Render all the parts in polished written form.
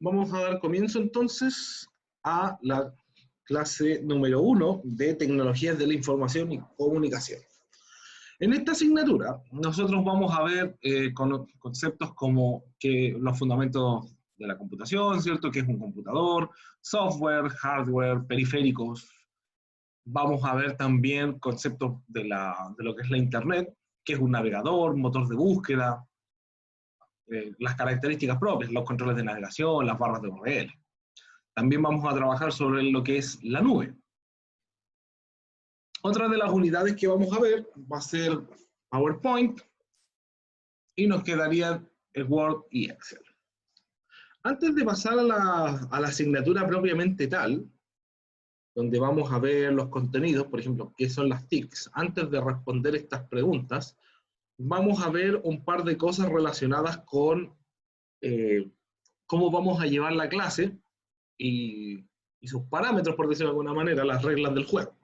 Vamos a dar comienzo entonces a la clase número 1 de Tecnologías de la Información y Comunicación. En esta asignatura nosotros vamos a ver conceptos como los fundamentos de la computación, ¿cierto? ¿Qué es un computador? Software, hardware, periféricos. Vamos a ver también conceptos de lo que es la Internet, qué es un navegador, motor de búsqueda, las características propias, los controles de navegación, las barras de URL. También vamos a trabajar sobre lo que es la nube. Otra de las unidades que vamos a ver va a ser PowerPoint y nos quedaría el Word y Excel. Antes de pasar a la asignatura propiamente tal, donde vamos a ver los contenidos, por ejemplo, qué son las TICs, antes de responder estas preguntas, vamos a ver un par de cosas relacionadas con cómo vamos a llevar la clase y sus parámetros, por decirlo de alguna manera, las reglas del juego.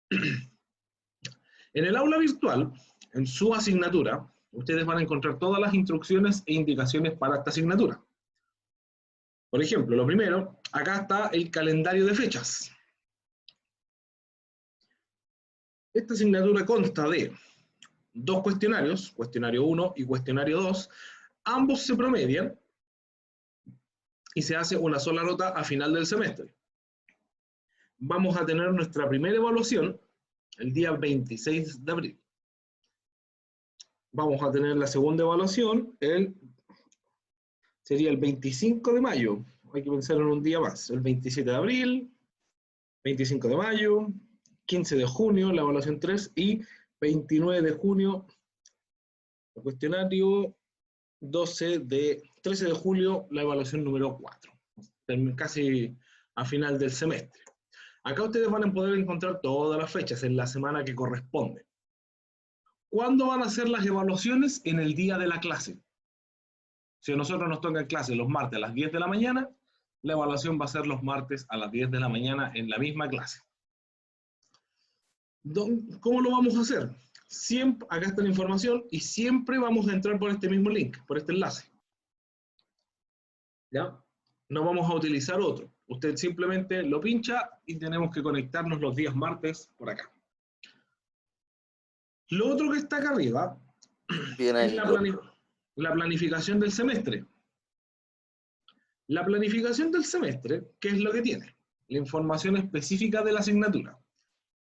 En el aula virtual, en su asignatura, ustedes van a encontrar todas las instrucciones e indicaciones para esta asignatura. Por ejemplo, lo primero, acá está el calendario de fechas. Esta asignatura consta de dos cuestionarios, cuestionario 1 y cuestionario 2, ambos se promedian y se hace una sola nota a final del semestre. Vamos a tener nuestra primera evaluación el día 26 de abril. Vamos a tener la segunda evaluación, sería el 25 de mayo. Hay que pensar en un día más. El 27 de abril, 25 de mayo, 15 de junio, la evaluación 3, y 29 de junio, el cuestionario, 13 de julio, la evaluación número 4. Casi a final del semestre. Acá ustedes van a poder encontrar todas las fechas en la semana que corresponde. ¿Cuándo van a ser las evaluaciones? En el día de la clase. Si a nosotros nos toca en clase los martes a las 10 de la mañana, la evaluación va a ser los martes a las 10 de la mañana en la misma clase. ¿Cómo lo vamos a hacer? Siempre, acá está la información y siempre vamos a entrar por este mismo link, por este enlace. ¿Ya? No vamos a utilizar otro. Usted simplemente lo pincha y tenemos que conectarnos los días martes por acá. Lo otro que está acá arriba es la planificación del semestre. La planificación del semestre, ¿qué es lo que tiene? La información específica de la asignatura.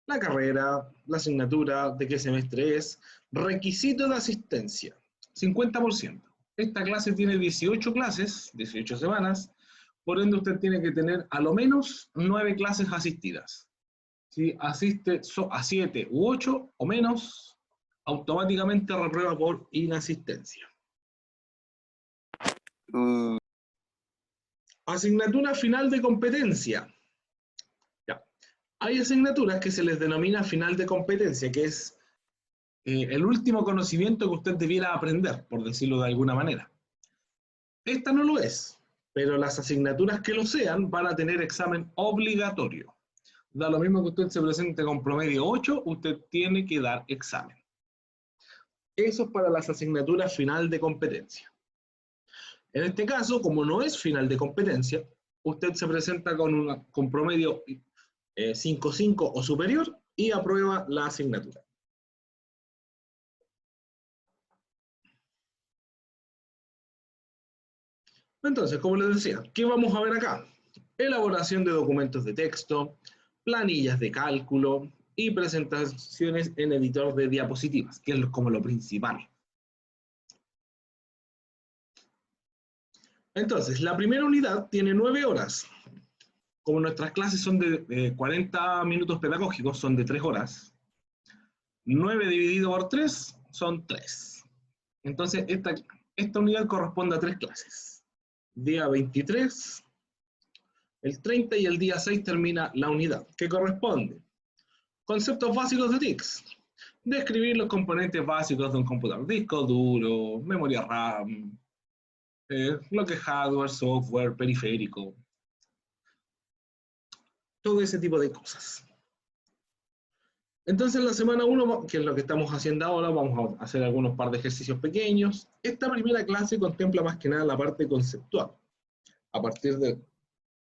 La carrera, la asignatura, de qué semestre es, requisito de asistencia, 50%. Esta clase tiene 18 clases, 18 semanas, por ende usted tiene que tener a lo menos 9 clases asistidas. Si asiste a 7 u 8 o menos, automáticamente reprueba por inasistencia. Asignatura final de competencia. Ya. Hay asignaturas que se les denomina final de competencia, que es el último conocimiento que usted debiera aprender, por decirlo de alguna manera. Esta no lo es, pero las asignaturas que lo sean van a tener examen obligatorio. Da lo mismo que usted se presente con promedio 8, usted tiene que dar examen. Eso es para las asignaturas final de competencia. En este caso, como no es final de competencia, usted se presenta con promedio 5.5 o superior y aprueba la asignatura. Entonces, como les decía, ¿qué vamos a ver acá? Elaboración de documentos de texto, planillas de cálculo y presentaciones en editor de diapositivas, que es como lo principal. Entonces, la primera unidad tiene 9 horas. Como nuestras clases son de 40 minutos pedagógicos, son de 3 horas, 9 dividido por 3 son 3. Entonces, esta unidad corresponde a 3 clases. Día 23, el 30 y el día 6 termina la unidad, que corresponde. Conceptos básicos de TICs. Describir los componentes básicos de un computador. Disco duro, memoria RAM, lo que es hardware, software, periférico. Todo ese tipo de cosas. Entonces, en la semana 1, que es lo que estamos haciendo ahora, vamos a hacer algunos par de ejercicios pequeños. Esta primera clase contempla más que nada la parte conceptual. A partir de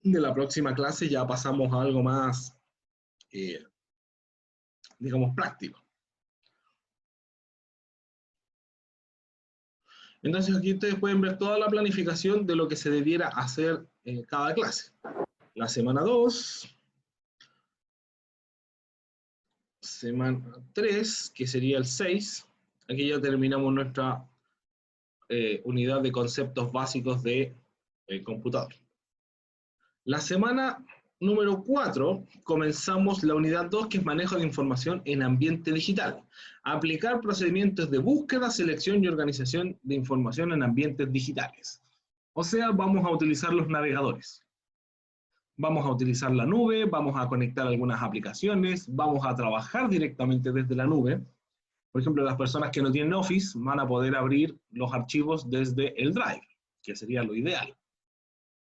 la próxima clase ya pasamos a algo más, digamos, práctico. Entonces aquí ustedes pueden ver toda la planificación de lo que se debiera hacer en cada clase. La semana 2, semana 3, que sería el 6, aquí ya terminamos nuestra unidad de conceptos básicos de computador. La semana número 4 comenzamos la unidad 2, que es manejo de información en ambiente digital. Aplicar procedimientos de búsqueda, selección y organización de información en ambientes digitales. O sea, vamos a utilizar los navegadores. Vamos a utilizar la nube, vamos a conectar algunas aplicaciones, vamos a trabajar directamente desde la nube. Por ejemplo, las personas que no tienen Office van a poder abrir los archivos desde el Drive, que sería lo ideal.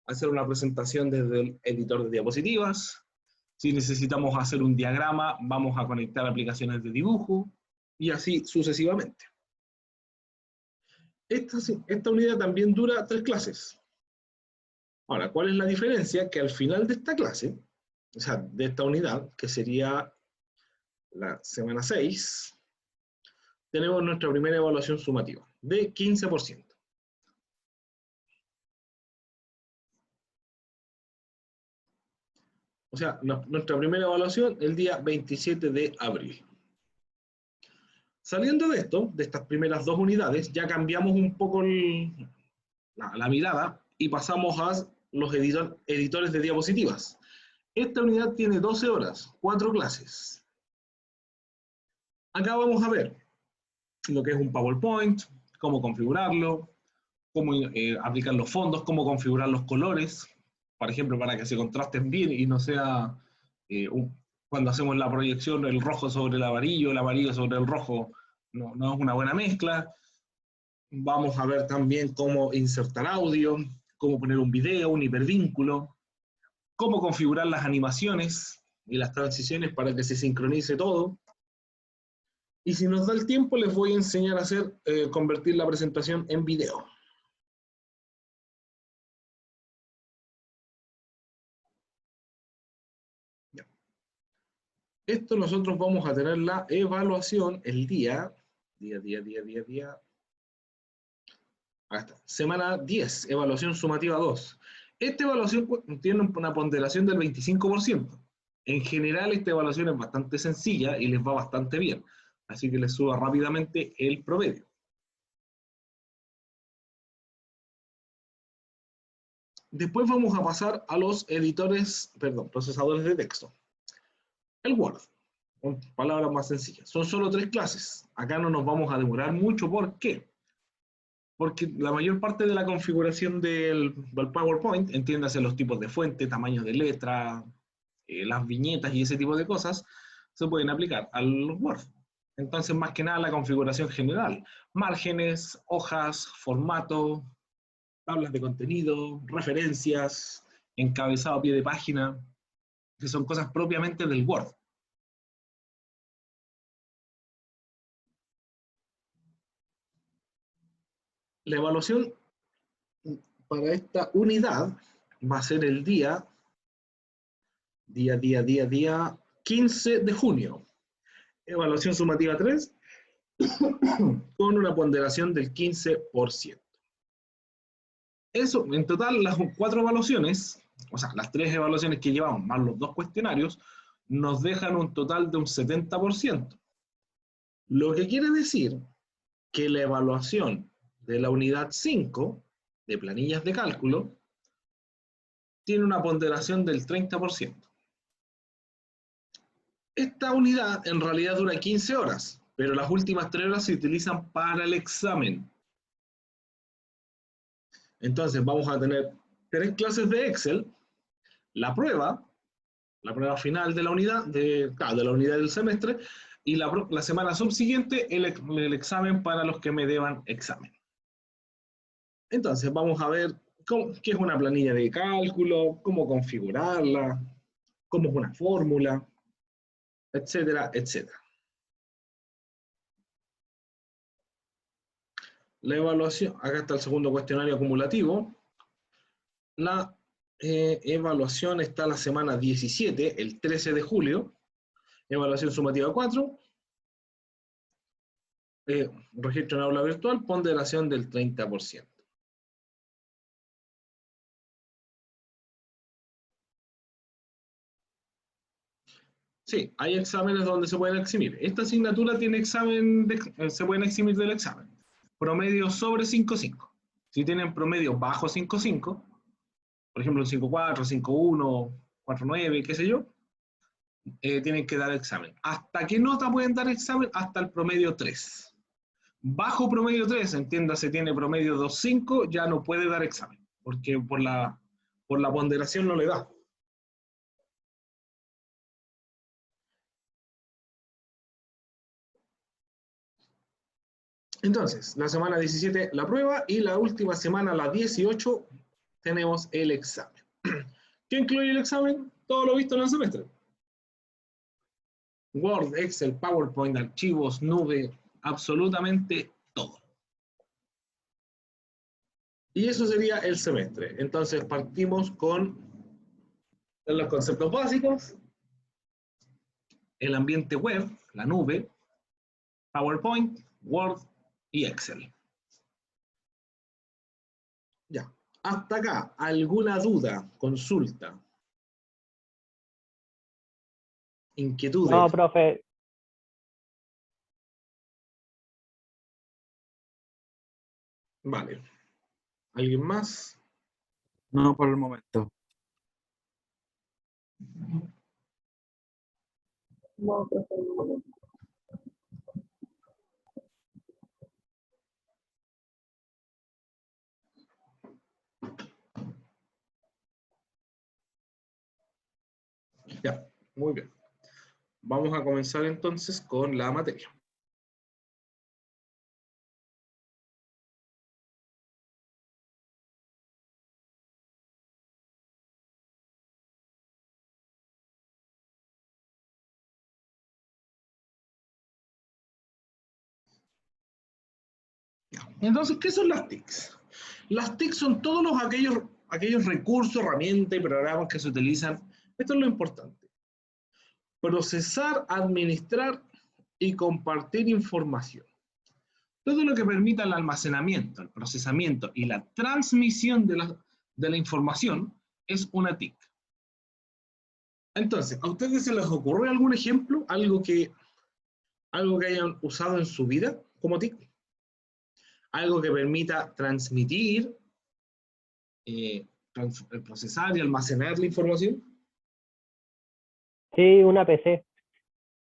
Hacer una presentación desde el editor de diapositivas. Si necesitamos hacer un diagrama, vamos a conectar aplicaciones de dibujo y así sucesivamente. Esta unidad también dura 3 clases. Ahora, ¿cuál es la diferencia? Que al final de esta clase, o sea, de esta unidad, que sería la semana 6, tenemos nuestra primera evaluación sumativa de 15%. O sea, nuestra primera evaluación el día 27 de abril. Saliendo de esto, de estas primeras 2 unidades, ya cambiamos un poco la mirada y pasamos a los editores de diapositivas. Esta unidad tiene 12 horas, 4 clases. Acá vamos a ver lo que es un PowerPoint, cómo configurarlo, cómo aplicar los fondos, cómo configurar los colores, por ejemplo, para que se contrasten bien y no sea cuando hacemos la proyección el rojo sobre el amarillo sobre el rojo, no es una buena mezcla. Vamos a ver también cómo insertar audio, cómo poner un video, un hipervínculo, cómo configurar las animaciones y las transiciones para que se sincronice todo. Y si nos da el tiempo, les voy a enseñar a hacer, convertir la presentación en video. Ya. Esto nosotros vamos a tener la evaluación el día. Acá está. Semana 10, evaluación sumativa 2. Esta evaluación tiene una ponderación del 25%. En general, esta evaluación es bastante sencilla y les va bastante bien. Así que les subo rápidamente el promedio. Después vamos a pasar a los procesadores de texto. El Word, con palabras más sencillas. Son solo 3 clases. Acá no nos vamos a demorar mucho. ¿Por qué? Porque la mayor parte de la configuración del PowerPoint, entiéndase los tipos de fuente, tamaños de letra, las viñetas y ese tipo de cosas, se pueden aplicar al Word. Entonces, más que nada, la configuración general. Márgenes, hojas, formato, tablas de contenido, referencias, encabezado a pie de página, que son cosas propiamente del Word. La evaluación para esta unidad va a ser el día 15 de junio. Evaluación sumativa 3, con una ponderación del 15%. Eso, en total, las 4 evaluaciones, o sea, las 3 evaluaciones que llevamos, más los 2 cuestionarios, nos dejan un total de un 70%. Lo que quiere decir que la evaluación de la unidad 5, de planillas de cálculo, tiene una ponderación del 30%. Esta unidad en realidad dura 15 horas, pero las últimas 3 horas se utilizan para el examen. Entonces vamos a tener 3 clases de Excel, la prueba final de la unidad, de la unidad del semestre, y la semana subsiguiente el examen para los que me deban examen. Entonces vamos a ver qué es una planilla de cálculo, cómo configurarla, cómo es una fórmula, etcétera, etcétera. La evaluación, acá está el segundo cuestionario acumulativo. La evaluación está la semana 17, el 13 de julio. Evaluación sumativa 4. Registro en aula virtual, ponderación del 30%. Sí, hay exámenes donde se pueden eximir. Esta asignatura tiene examen, se pueden eximir del examen. Promedio sobre 5.5. Si tienen promedio bajo 5.5, por ejemplo un 5.4, 5.1, 4.9, qué sé yo, tienen que dar examen. ¿Hasta qué nota pueden dar examen? Hasta el promedio 3. Bajo promedio 3, entiéndase, tiene promedio 2.5, ya no puede dar examen, porque por la ponderación no le da. Entonces, la semana 17 la prueba y la última semana, la 18, tenemos el examen. ¿Qué incluye el examen? Todo lo visto en el semestre. Word, Excel, PowerPoint, archivos, nube, absolutamente todo. Y eso sería el semestre. Entonces partimos con los conceptos básicos, el ambiente web, la nube, PowerPoint, Word y Excel. Ya. Hasta acá, ¿alguna duda, consulta, inquietudes? No, profe, Vale. ¿Alguien más? No, por el momento. No, profe, no. Ya, muy bien. Vamos a comenzar entonces con la materia. Entonces, ¿qué son las TICs? Las TICs son todos aquellos recursos, herramientas y programas que se utilizan. Esto es lo importante. Procesar, administrar y compartir información. Todo lo que permita el almacenamiento, el procesamiento y la transmisión de la información es una TIC. Entonces, ¿a ustedes se les ocurre algún ejemplo? Algo que hayan usado en su vida como TIC. Algo que permita transmitir, procesar y almacenar la información. sí, una PC.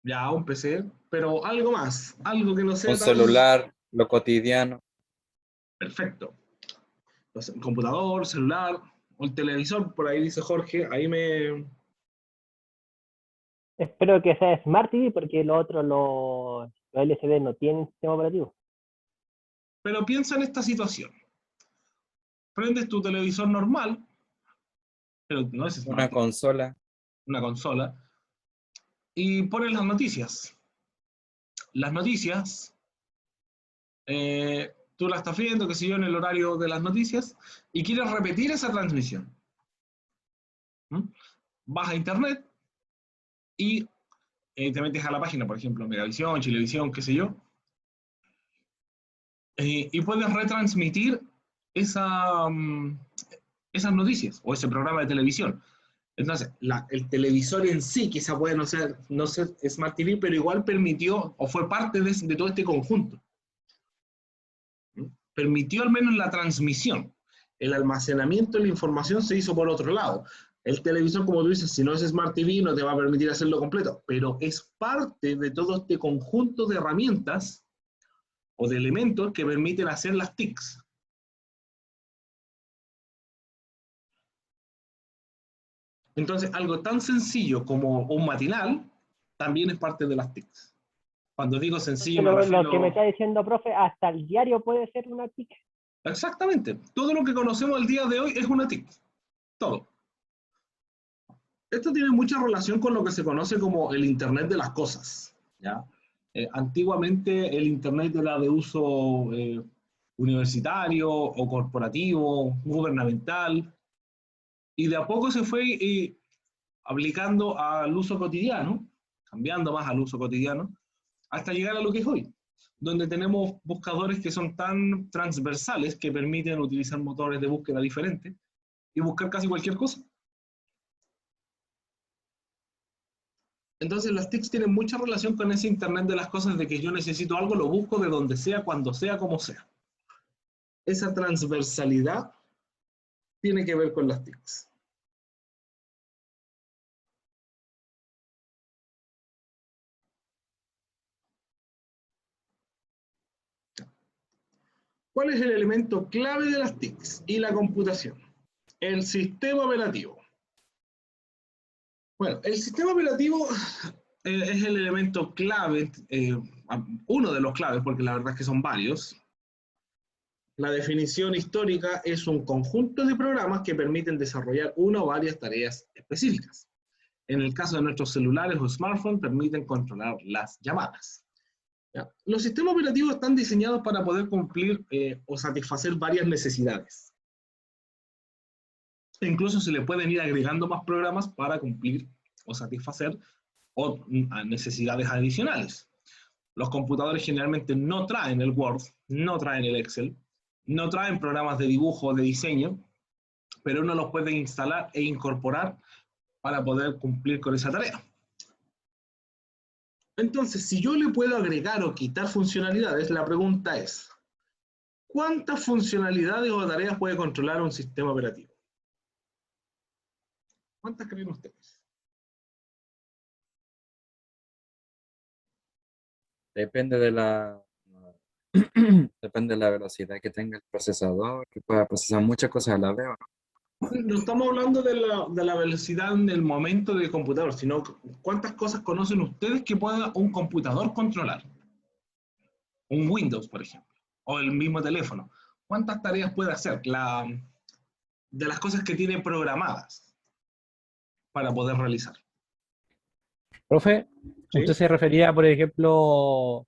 Ya, un PC, pero algo más, algo que no sea Un tan celular, lo cotidiano. perfecto. Entonces, computador, celular o el televisor, por ahí dice Jorge, ahí me... Espero que sea Smart TV porque los otros, los LCD, no tienen sistema operativo. Pero piensa en esta situación. Prendes tu televisor normal, pero no es Una Smart TV, consola. una consola, y pones las noticias. Las noticias, tú las estás viendo, qué sé yo, en el horario de las noticias, y quieres repetir esa transmisión. ¿Mm? Vas a internet y te metes a la página, por ejemplo, Megavisión, Chilevisión, qué sé yo, y puedes retransmitir esa, esas noticias o ese programa de televisión. Entonces, el televisor en sí, quizá puede no ser Smart TV, pero igual permitió o fue parte de todo este conjunto. ¿Mm? Permitió al menos la transmisión. El almacenamiento de la información se hizo por otro lado. El televisor, como tú dices, si no es Smart TV, no te va a permitir hacerlo completo, pero es parte de todo este conjunto de herramientas o de elementos que permiten hacer las TICs. Entonces, algo tan sencillo como un matinal también es parte de las TICs. Cuando digo sencillo me Entonces, lo que me refiero... está diciendo, profe, hasta el diario puede ser una TIC. Exactamente. Todo lo que conocemos el día de hoy es una TIC. Todo. Esto tiene mucha relación con lo que se conoce como el Internet de las cosas, ¿ya? Antiguamente el Internet era de uso universitario o corporativo, gubernamental, y de a poco se fue aplicando al uso cotidiano, cambiando más al uso cotidiano, hasta llegar a lo que es hoy, donde tenemos buscadores que son tan transversales que permiten utilizar motores de búsqueda diferentes y buscar casi cualquier cosa. Entonces las TICs tienen mucha relación con ese Internet de las cosas, de que yo necesito algo, lo busco de donde sea, cuando sea, como sea. Esa transversalidad tiene que ver con las TICs. ¿Cuál es el elemento clave de las TICs y la computación? El sistema operativo. Bueno, el sistema operativo es el elemento clave, uno de los claves, porque la verdad es que son varios. La definición histórica es un conjunto de programas que permiten desarrollar una o varias tareas específicas. En el caso de nuestros celulares o smartphones, permiten controlar las llamadas. ¿Ya? Los sistemas operativos están diseñados para poder cumplir o satisfacer varias necesidades. E incluso se le pueden ir agregando más programas para cumplir o satisfacer necesidades adicionales. Los computadores generalmente no traen el Word, no traen el Excel, no traen programas de dibujo o de diseño, pero uno los puede instalar e incorporar para poder cumplir con esa tarea. Entonces, si yo le puedo agregar o quitar funcionalidades, la pregunta es, ¿cuántas funcionalidades o tareas puede controlar un sistema operativo? ¿Cuántas creen ustedes? Depende de la, depende de la velocidad que tenga el procesador, que pueda procesar muchas cosas a la vez, ¿o no? No estamos hablando de la velocidad en el momento del computador, sino cuántas cosas conocen ustedes que pueda un computador controlar. Un Windows, por ejemplo, o el mismo teléfono. ¿Cuántas tareas puede hacer? De las cosas que tiene programadas para poder realizar. Profe, ¿Sí? usted se refería, por ejemplo,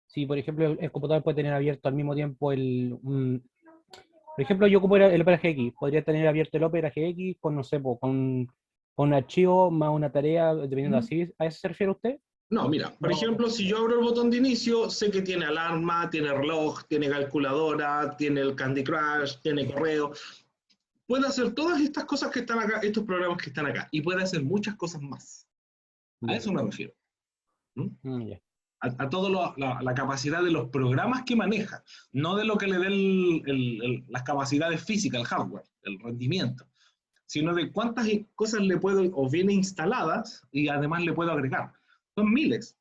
si por ejemplo el computador puede tener abierto al mismo tiempo por ejemplo, yo ocupo el Opera GX, podría tener abierto el Opera GX con, no sé, con un archivo más una tarea, dependiendo así, ¿a eso se refiere usted? No, mira, por ejemplo, si yo abro el botón de inicio, sé que tiene alarma, tiene reloj, tiene calculadora, tiene el Candy Crush, tiene correo. Puede hacer todas estas cosas que están acá, estos programas que están acá, y puede hacer muchas cosas más. A Ya. eso me refiero. Ya. A toda la capacidad de los programas que maneja, no de lo que le dé las capacidades físicas, el hardware, el rendimiento, sino de cuántas cosas le puedo, o viene instaladas, y además le puedo agregar. Son miles.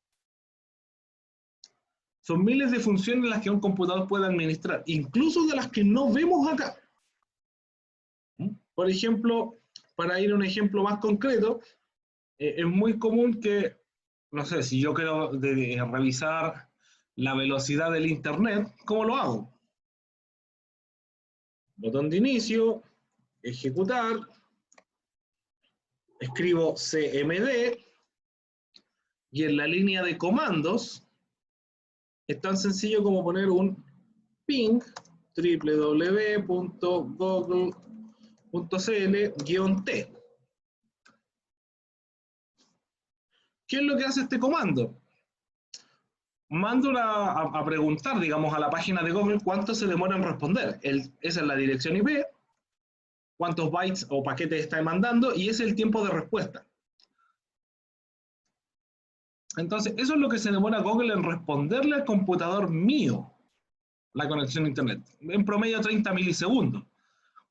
Son miles de funciones las que un computador puede administrar, incluso de las que no vemos acá. Por ejemplo, para ir a un ejemplo más concreto, es muy común que, no sé, si yo quiero revisar la velocidad del Internet, ¿cómo lo hago? Botón de inicio, ejecutar, escribo CMD, y en la línea de comandos es tan sencillo como poner un ping www.google.cl-t. ¿Qué es lo que hace este comando? Mando a preguntar, digamos, a la página de Google cuánto se demora en responder. Esa es la dirección IP, cuántos bytes o paquetes está mandando, y ese es el tiempo de respuesta. Entonces, eso es lo que se demora Google en responderle al computador mío, la conexión a Internet. En promedio 30 milisegundos.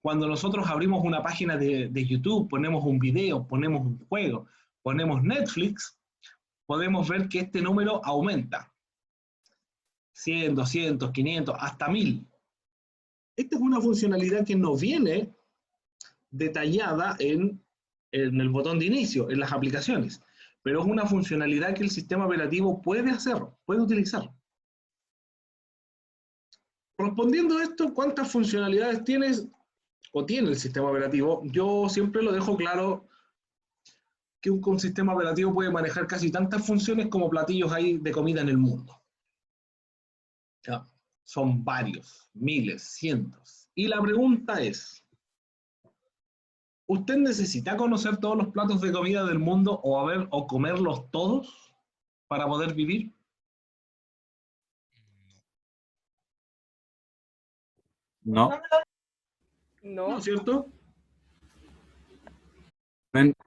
Cuando nosotros abrimos una página de YouTube, ponemos un video, ponemos un juego, ponemos Netflix, podemos ver que este número aumenta. 100, 200, 500, hasta 1000. Esta es una funcionalidad que no viene detallada en el botón de inicio, en las aplicaciones, pero es una funcionalidad que el sistema operativo puede hacer, puede utilizar. Respondiendo a esto, ¿cuántas funcionalidades tienes o tiene el sistema operativo? Yo siempre lo dejo claro que un sistema operativo puede manejar casi tantas funciones como platillos hay de comida en el mundo. ¿Ya? Son varios, miles, cientos. Y la pregunta es, ¿Usted necesita conocer todos los platos de comida del mundo o comerlos todos para poder vivir? No, ¿No No. es cierto?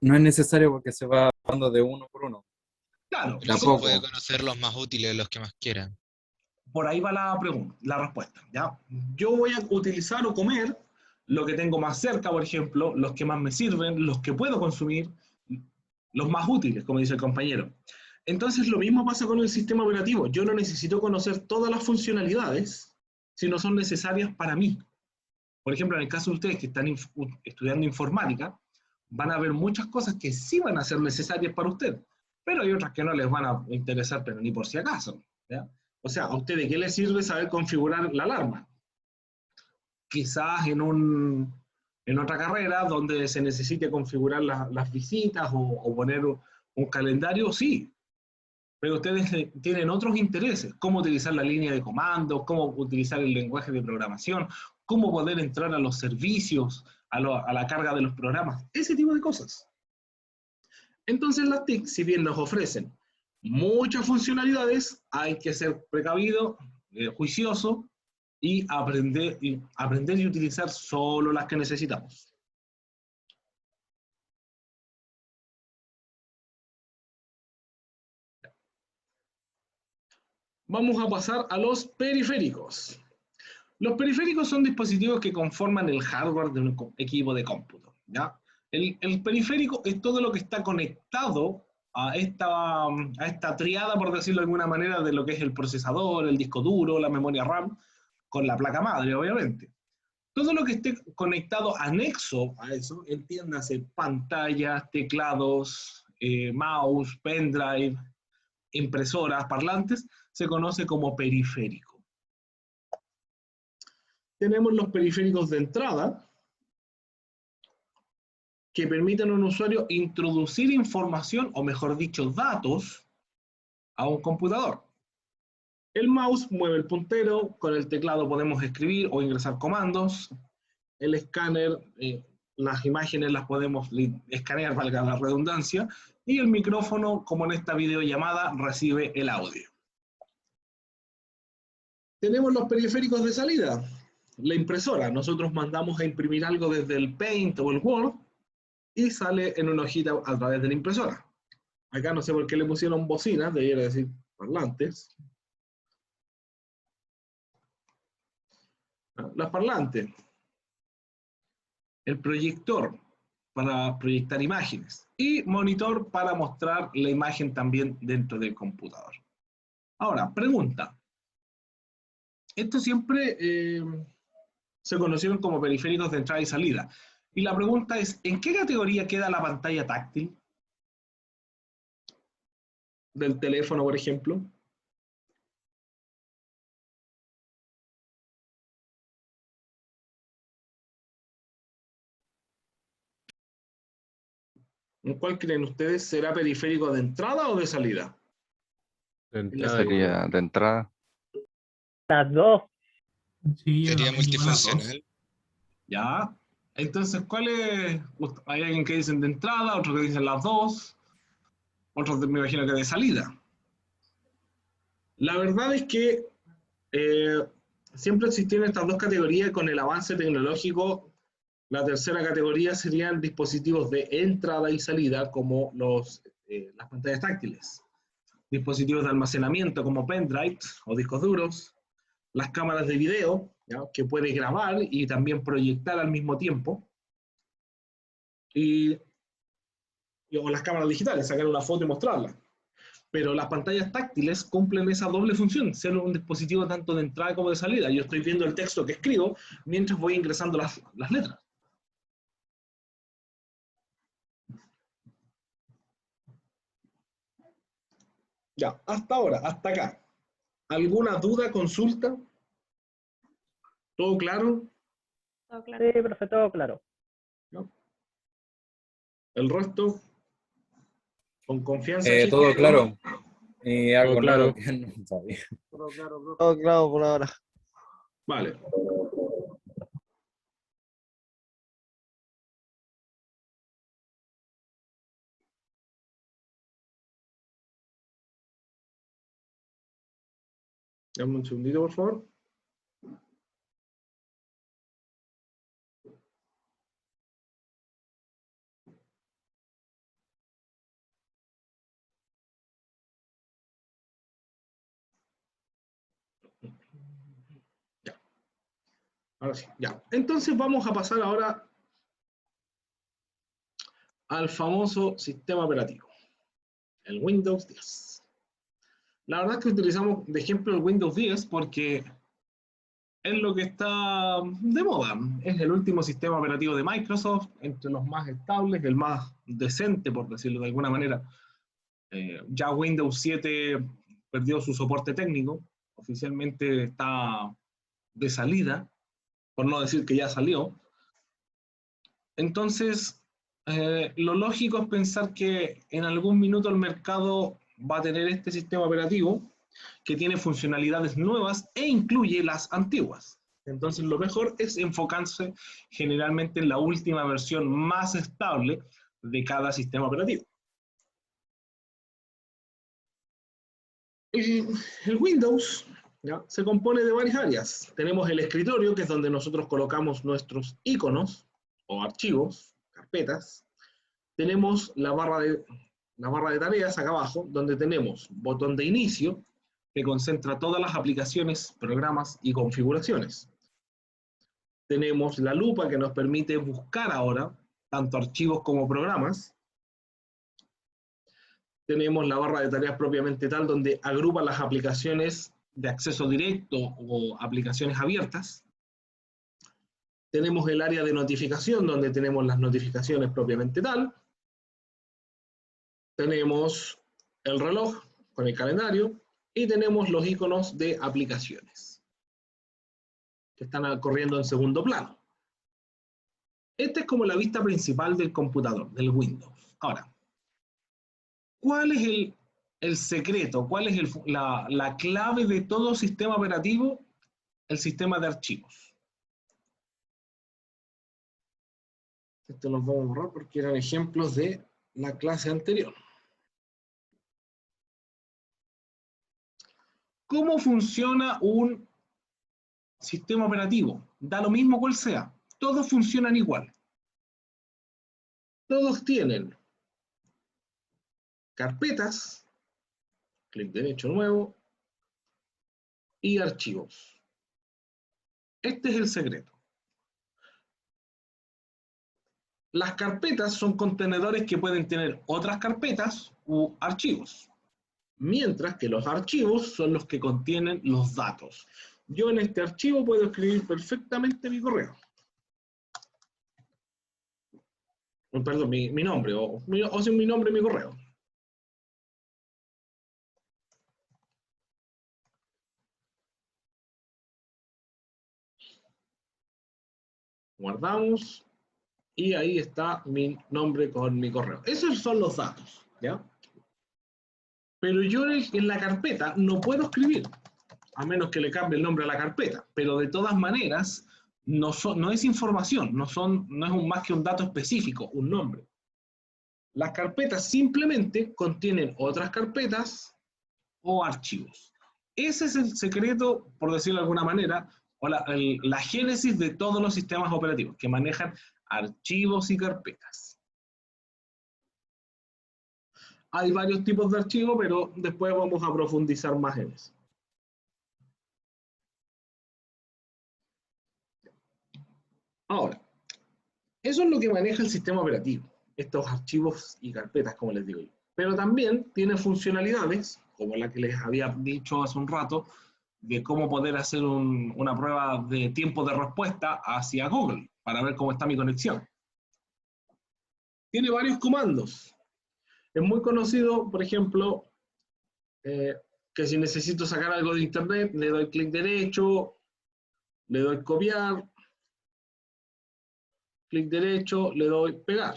no es necesario porque se va hablando de uno por uno. Claro, De a Pero sí poco. puede conocer los más útiles, los que más quieran. por ahí va la pregunta, la respuesta. ¿Ya? Yo voy a utilizar o comer lo que tengo más cerca, por ejemplo, los que más me sirven, los que puedo consumir, los más útiles, como dice el compañero. Entonces, lo mismo pasa con el sistema operativo. Yo no necesito conocer todas las funcionalidades si no son necesarias para mí. Por ejemplo, en el caso de ustedes que están estudiando informática, van a ver muchas cosas que sí van a ser necesarias para usted, pero hay otras que no les van a interesar, pero ni por si acaso. ¿Ya? O sea, ¿a usted de qué le sirve saber configurar la alarma? Quizás en otra carrera donde se necesite configurar las visitas o poner un calendario, sí, pero ustedes tienen otros intereses, cómo utilizar la línea de comandos, cómo utilizar el lenguaje de programación, cómo poder entrar a los servicios, a la carga de los programas, ese tipo de cosas. Entonces las TIC, si bien nos ofrecen muchas funcionalidades, hay que ser precavido, juicioso y aprender y utilizar solo las que necesitamos. Vamos a pasar a los periféricos. Los periféricos son dispositivos que conforman el hardware de un equipo de cómputo. ¿Ya? El periférico es todo lo que está conectado a esta triada, por decirlo de alguna manera, de lo que es el procesador, el disco duro, la memoria RAM, con la placa madre, obviamente. Todo lo que esté conectado anexo a eso, entiéndase pantallas, teclados, mouse, pendrive, impresoras, parlantes, se conoce como periférico. Tenemos los periféricos de entrada, que permiten a un usuario introducir información, o mejor dicho, datos, a un computador. El mouse mueve el puntero, con el teclado podemos escribir o ingresar comandos, el escáner, las imágenes las podemos escanear, valga la redundancia, y el micrófono, como en esta videollamada, recibe el audio. Tenemos los periféricos de salida, la impresora. Nosotros mandamos a imprimir algo desde el Paint o el Word y sale en una hojita a través de la impresora. Acá no sé por qué le pusieron bocinas, debería decir parlantes. Las parlantes. El proyector para proyectar imágenes y monitor para mostrar la imagen también dentro del computador. Ahora, pregunta. Esto siempre se conocieron como periféricos de entrada y salida. Y la pregunta es, ¿en qué categoría queda la pantalla táctil del teléfono, por ejemplo? ¿En cuál creen ustedes? ¿Será periférico de entrada o de salida? De Les entrada, digo, sería de entrada. Las dos. Sí, yo Sería también digo las dos. multifuncional. ¿ya? Entonces, ¿cuál es? Hay alguien que dicen de entrada, otros que dicen las dos, otros me imagino que de salida. La verdad es que siempre existieron estas dos categorías. Con el avance tecnológico, la tercera categoría serían dispositivos de entrada y salida, como las pantallas táctiles. Dispositivos de almacenamiento como pendrives o discos duros, las cámaras de video, ¿ya? Que puede grabar y también proyectar al mismo tiempo, o las cámaras digitales, sacar una foto y mostrarla. Pero las pantallas táctiles cumplen esa doble función, ser un dispositivo tanto de entrada como de salida. Yo estoy viendo el texto que escribo mientras voy ingresando las letras. Ya, hasta ahora, hasta acá. ¿Alguna duda, consulta? ¿Todo claro? Todo claro. Sí, perfecto, claro. ¿No? ¿El resto? Con confianza. Todo claro. Y algo Todo claro. nuevo que no sabía. Todo claro por ahora. Vale. Dame un segundito, por favor. Ya. Ahora sí, ya. Entonces vamos a pasar ahora al famoso sistema operativo, el Windows 10. La verdad es que utilizamos de ejemplo el Windows 10 porque es lo que está de moda. Es el último sistema operativo de Microsoft, entre los más estables, el más decente, por decirlo de alguna manera. Ya Windows 7 perdió su soporte técnico, oficialmente está de salida, por no decir que ya salió. Entonces, lo lógico es pensar que en algún minuto el mercado va a tener este sistema operativo que tiene funcionalidades nuevas e incluye las antiguas. Entonces, lo mejor es enfocarse generalmente en la última versión más estable de cada sistema operativo. El Windows, ¿ya?, se compone de varias áreas. Tenemos el escritorio, que es donde nosotros colocamos nuestros iconos o archivos, carpetas. Tenemos la barra de tareas acá abajo, donde tenemos botón de inicio, que concentra todas las aplicaciones, programas y configuraciones. Tenemos la lupa, que nos permite buscar ahora tanto archivos como programas. Tenemos la barra de tareas propiamente tal, donde agrupa las aplicaciones de acceso directo o aplicaciones abiertas. Tenemos el área de notificación, donde tenemos las notificaciones propiamente tal. Tenemos el reloj con el calendario y tenemos los iconos de aplicaciones que están corriendo en segundo plano. Esta es como la vista principal del computador, del Windows. Ahora, ¿cuál es el secreto? ¿Cuál es la clave de todo sistema operativo? El sistema de archivos. Esto los vamos a borrar porque eran ejemplos de la clase anterior. ¿Cómo funciona un sistema operativo? Da lo mismo cuál sea. Todos funcionan igual. Todos tienen carpetas, clic derecho nuevo, y archivos. Este es el secreto. Las carpetas son contenedores que pueden tener otras carpetas u archivos, mientras que los archivos son los que contienen los datos. Yo en este archivo puedo escribir perfectamente mi correo. Perdón, mi nombre, o sin mi nombre, mi correo. Guardamos, y ahí está mi nombre con mi correo. Esos son los datos, ¿ya? Pero yo en la carpeta no puedo escribir, a menos que le cambie el nombre a la carpeta, pero de todas maneras no es información, no es más que un dato específico, un nombre. Las carpetas simplemente contienen otras carpetas o archivos. Ese es el secreto, por decirlo de alguna manera, o la génesis de todos los sistemas operativos, que manejan archivos y carpetas. Hay varios tipos de archivos, pero después vamos a profundizar más en eso. Ahora, eso es lo que maneja el sistema operativo, estos archivos y carpetas, como les digo yo. Pero también tiene funcionalidades, como la que les había dicho hace un rato, de cómo poder hacer una prueba de tiempo de respuesta hacia Google, para ver cómo está mi conexión. Tiene varios comandos. Es muy conocido, por ejemplo, que si necesito sacar algo de internet, le doy clic derecho, le doy copiar, clic derecho, le doy pegar.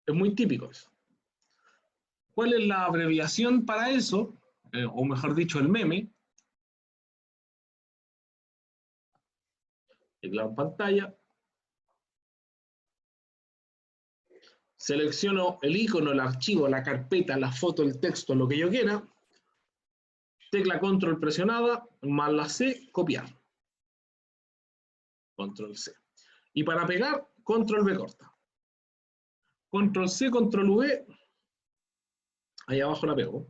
Es muy típico eso. ¿Cuál es la abreviación para eso? O mejor dicho, el meme. Teclado en pantalla. Selecciono el icono, el archivo, la carpeta, la foto, el texto, lo que yo quiera. Tecla control presionada, más la C, copiar. Control C. Y para pegar, control V corta. Control C, control V. Ahí abajo la pego.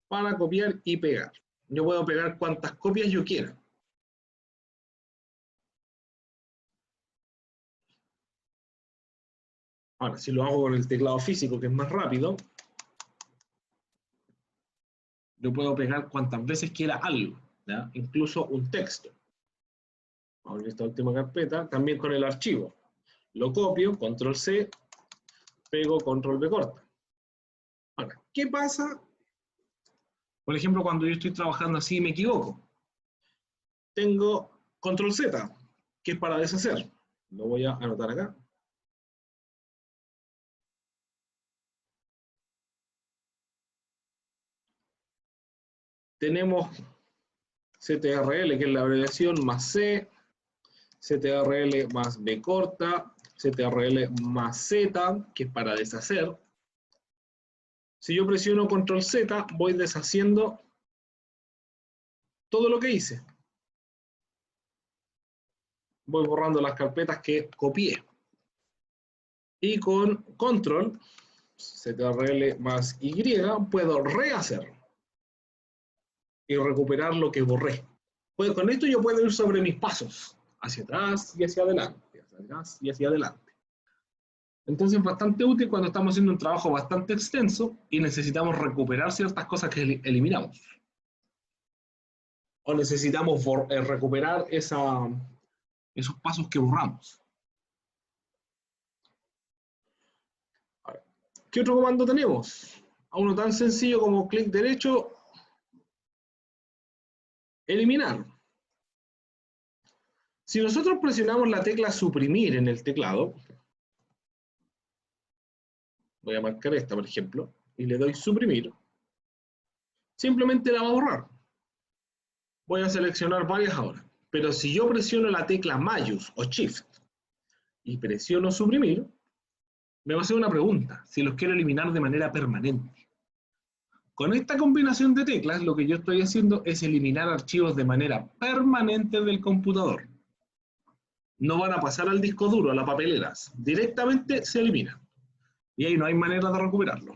Para copiar y pegar. Yo puedo pegar cuantas copias yo quiera. Ahora, si lo hago con el teclado físico, que es más rápido, yo puedo pegar cuantas veces quiera algo, ¿ya? Incluso un texto. Vamos a abrir esta última carpeta, también con el archivo. Lo copio, control C, pego, control V corta. Ahora, ¿qué pasa? Por ejemplo, cuando yo estoy trabajando así y me equivoco. Tengo control Z, que es para deshacer. Lo voy a anotar acá. Tenemos CTRL, que es la abreviación, más C, CTRL más B corta, CTRL más Z, que es para deshacer. Si yo presiono control Z, voy deshaciendo todo lo que hice. Voy borrando las carpetas que copié. Y con control, CTRL más Y, puedo rehacer y recuperar lo que borré. Pues con esto yo puedo ir sobre mis pasos, hacia atrás y hacia adelante, hacia atrás y hacia adelante. Entonces es bastante útil cuando estamos haciendo un trabajo bastante extenso y necesitamos recuperar ciertas cosas que eliminamos. O necesitamos recuperar esos pasos que borramos. ¿Qué otro comando tenemos? A uno tan sencillo como clic derecho, eliminar. Si nosotros presionamos la tecla suprimir en el teclado, voy a marcar esta, por ejemplo, y le doy suprimir, simplemente la va a borrar. Voy a seleccionar varias ahora. Pero si yo presiono la tecla Mayús o Shift y presiono suprimir, me va a hacer una pregunta, si los quiero eliminar de manera permanente. Con esta combinación de teclas, lo que yo estoy haciendo es eliminar archivos de manera permanente del computador. No van a pasar al disco duro, a las papeleras. Directamente se eliminan. Y ahí no hay manera de recuperarlo.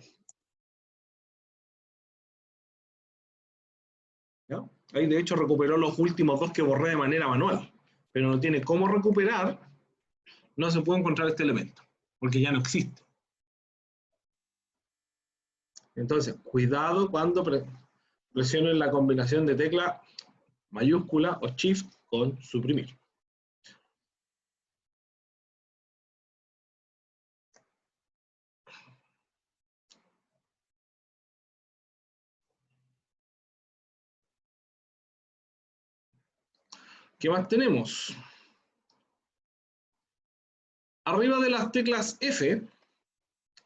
¿Ya? Ahí de hecho recuperó los últimos dos que borré de manera manual. Pero no tiene cómo recuperar, no se puede encontrar este elemento, porque ya no existe. Entonces, cuidado cuando presionen la combinación de tecla mayúscula o Shift con suprimir. ¿Qué más tenemos? Arriba de las teclas F,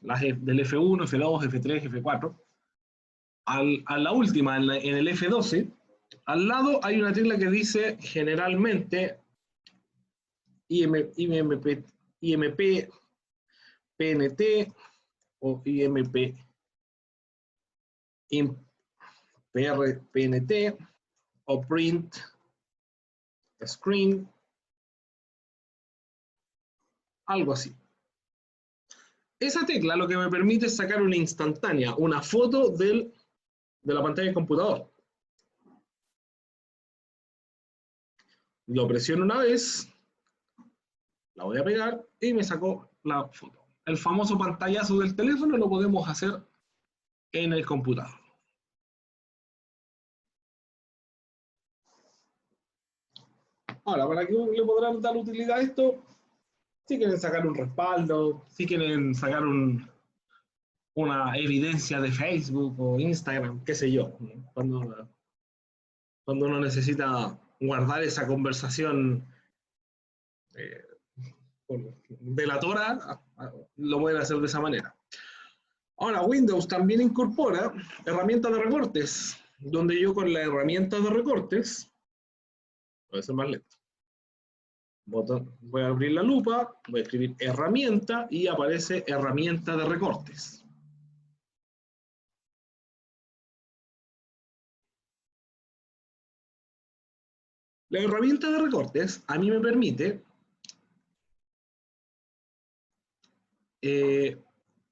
las del F1, F2, F3, F4, a la última, en el F12, al lado hay una tecla que dice generalmente IMP, PNT o IMP, PNT o print screen, algo así. Esa tecla lo que me permite es sacar una instantánea, una foto de la pantalla del computador. Lo presiono una vez, la voy a pegar y me sacó la foto. El famoso pantallazo del teléfono lo podemos hacer en el computador. Ahora, ¿para qué le podrán dar utilidad a esto? Si quieren sacar un respaldo, si quieren sacar una evidencia de Facebook o Instagram, qué sé yo, cuando uno necesita guardar esa conversación delatora, lo pueden hacer de esa manera. Ahora, Windows también incorpora herramientas de recortes, donde yo con la herramienta de recortes, puede ser más lento. Voy a abrir la lupa, voy a escribir herramienta y aparece herramienta de recortes. La herramienta de recortes a mí me permite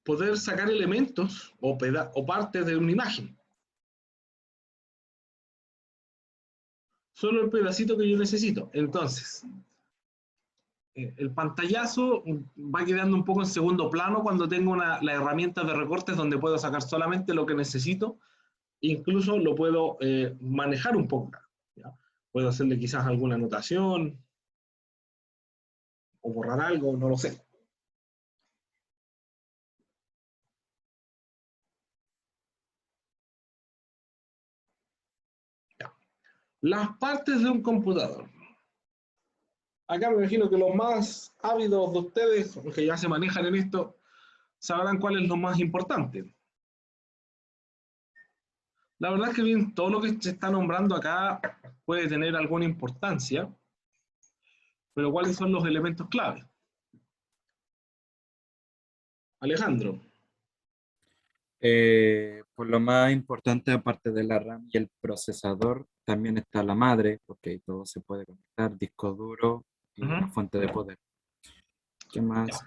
poder sacar elementos o partes de una imagen. Solo el pedacito que yo necesito. Entonces, el pantallazo va quedando un poco en segundo plano cuando tengo la herramienta de recortes donde puedo sacar solamente lo que necesito. Incluso lo puedo manejar un poco. ¿Ya? Puedo hacerle quizás alguna anotación o borrar algo, no lo sé. Ya. Las partes de un computador. Acá me imagino que los más ávidos de ustedes, los que ya se manejan en esto, sabrán cuál es lo más importante. La verdad es que bien, todo lo que se está nombrando acá puede tener alguna importancia, pero ¿cuáles son los elementos clave? Alejandro. Por lo más importante, aparte de la RAM y el procesador, también está la madre, porque todo se puede conectar, disco duro y una fuente de poder. ¿Qué más?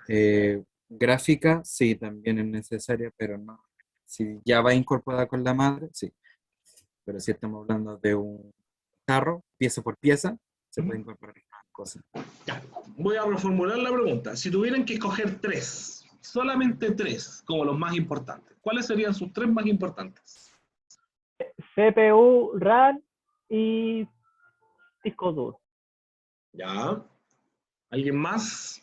Gráfica, sí, también es necesaria, pero no. Si ya va incorporada con la madre, sí. Pero si estamos hablando de un carro, pieza por pieza, se puede incorporar más cosas. Ya. Voy a reformular la pregunta. Si tuvieran que escoger tres, solamente tres, como los más importantes, ¿cuáles serían sus tres más importantes? CPU, RAM y disco duro. Ya. ¿Alguien más?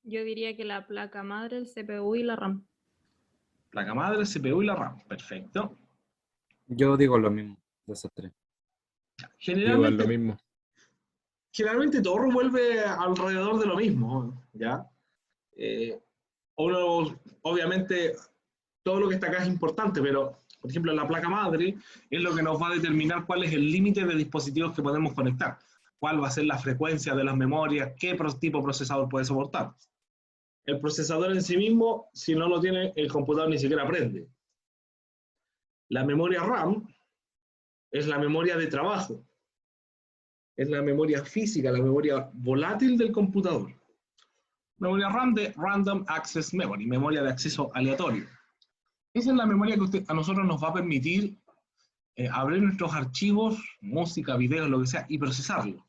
Yo diría que la placa madre, el CPU y la RAM. Placa madre, CPU y la RAM. Perfecto. Yo digo lo mismo de esos tres. Igual lo mismo. Generalmente todo revuelve alrededor de lo mismo, ¿ya? Obviamente, todo lo que está acá es importante, pero, por ejemplo, la placa madre es lo que nos va a determinar cuál es el límite de dispositivos que podemos conectar, cuál va a ser la frecuencia de las memorias, qué tipo de procesador puede soportar. El procesador en sí mismo, si no lo tiene, el computador ni siquiera prende. La memoria RAM es la memoria de trabajo. Es la memoria física, la memoria volátil del computador. Memoria RAM de Random Access Memory, memoria de acceso aleatorio. Esa es la memoria que a nosotros nos va a permitir abrir nuestros archivos, música, videos, lo que sea, y procesarlo.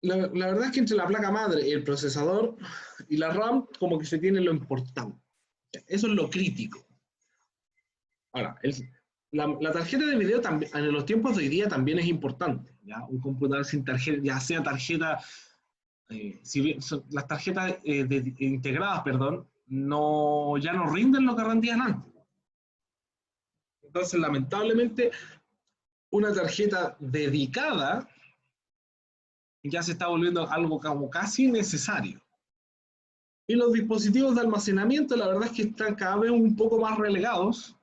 La verdad es que entre la placa madre, el procesador y la RAM, como que se tiene lo importante. Eso es lo crítico. Ahora, la tarjeta de video también, en los tiempos de hoy día también es importante. ¿Ya? Un computador sin tarjeta, ya sea tarjeta, si bien, las tarjetas integradas, perdón, ya no rinden lo que rendían antes. Entonces, lamentablemente, una tarjeta dedicada ya se está volviendo algo como casi necesario. Y los dispositivos de almacenamiento, la verdad es que están cada vez un poco más relegados,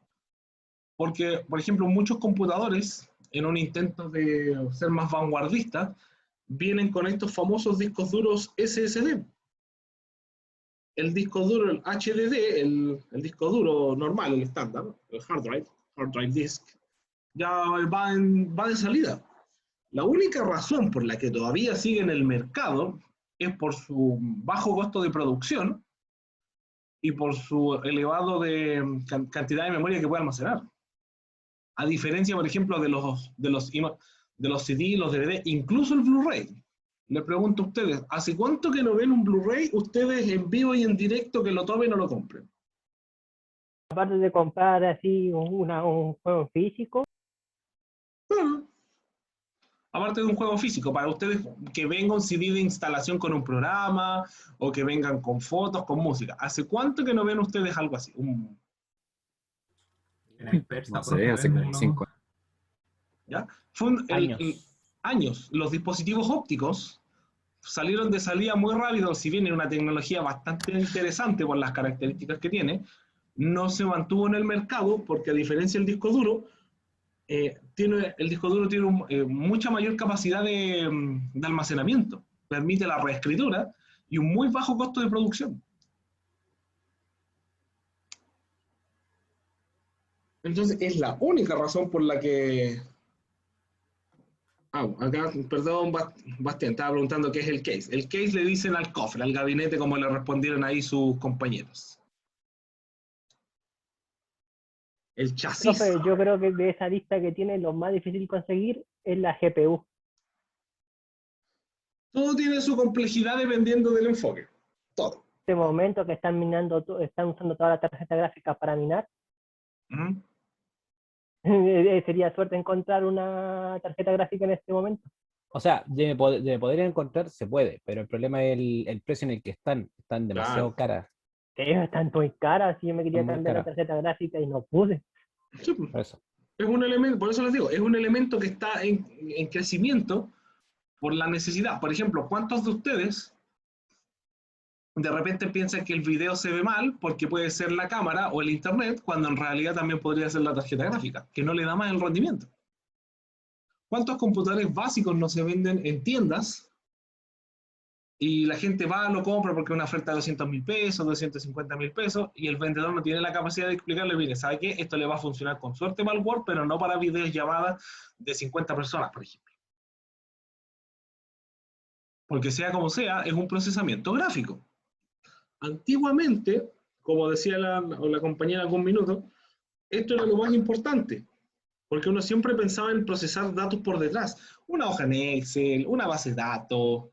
porque, por ejemplo, muchos computadores, en un intento de ser más vanguardistas, vienen con estos famosos discos duros SSD. El disco duro, el HDD, el disco duro normal, el estándar, el hard drive disk, ya va de salida. La única razón por la que todavía sigue en el mercado es por su bajo costo de producción y por su elevado cantidad de memoria que puede almacenar. A diferencia, por ejemplo, de los CD, los DVD, incluso el Blu-ray. Les pregunto a ustedes, ¿hace cuánto que no ven un Blu-ray ustedes en vivo y en directo que lo tomen o lo compren? Aparte de comprar así un juego físico. Aparte de un juego físico, para ustedes que venga un CD de instalación con un programa o que vengan con fotos, con música. ¿Hace cuánto que no ven ustedes algo así? No sé, hace como 5 años. ¿Ya? Años. Los dispositivos ópticos salieron de salida muy rápido, si bien es una tecnología bastante interesante por las características que tiene, no se mantuvo en el mercado porque, a diferencia del disco duro, el disco duro tiene mucha mayor capacidad de almacenamiento, permite la reescritura y un muy bajo costo de producción. Entonces es la única razón por la que... acá, perdón, Bastián, estaba preguntando qué es el case. El case le dicen al cofre, al gabinete, como le respondieron ahí sus compañeros. El chasis. Profe, yo creo que de esa lista que tiene, lo más difícil conseguir es la GPU. Todo tiene su complejidad dependiendo del enfoque. Todo. En este momento que están minando, están usando toda la tarjeta gráfica para minar, sería suerte encontrar una tarjeta gráfica en este momento. O sea, de poder encontrar se puede, pero el problema es el precio en el que están demasiado caras. Sí, están muy caras, si yo me quería Muy cambiar la caras. tarjeta gráfica y no pude. Sí, Por eso. es un elemento, por eso les digo, es un elemento que está en crecimiento por la necesidad. Por ejemplo, ¿cuántos de ustedes de repente piensan que el video se ve mal porque puede ser la cámara o el internet, cuando en realidad también podría ser la tarjeta gráfica, que no le da más el rendimiento? ¿Cuántos computadores básicos no se venden en tiendas y la gente va, lo compra porque es una oferta de 200.000 pesos, 250.000 pesos, y el vendedor no tiene la capacidad de explicarle, mire, ¿sabe qué? Esto le va a funcionar con suerte para el Word, pero no para videollamadas de 50 personas, por ejemplo. Porque sea como sea, es un procesamiento gráfico. Antiguamente, como decía la compañera algún minuto, esto era lo más importante, porque uno siempre pensaba en procesar datos por detrás. Una hoja en Excel, una base de datos,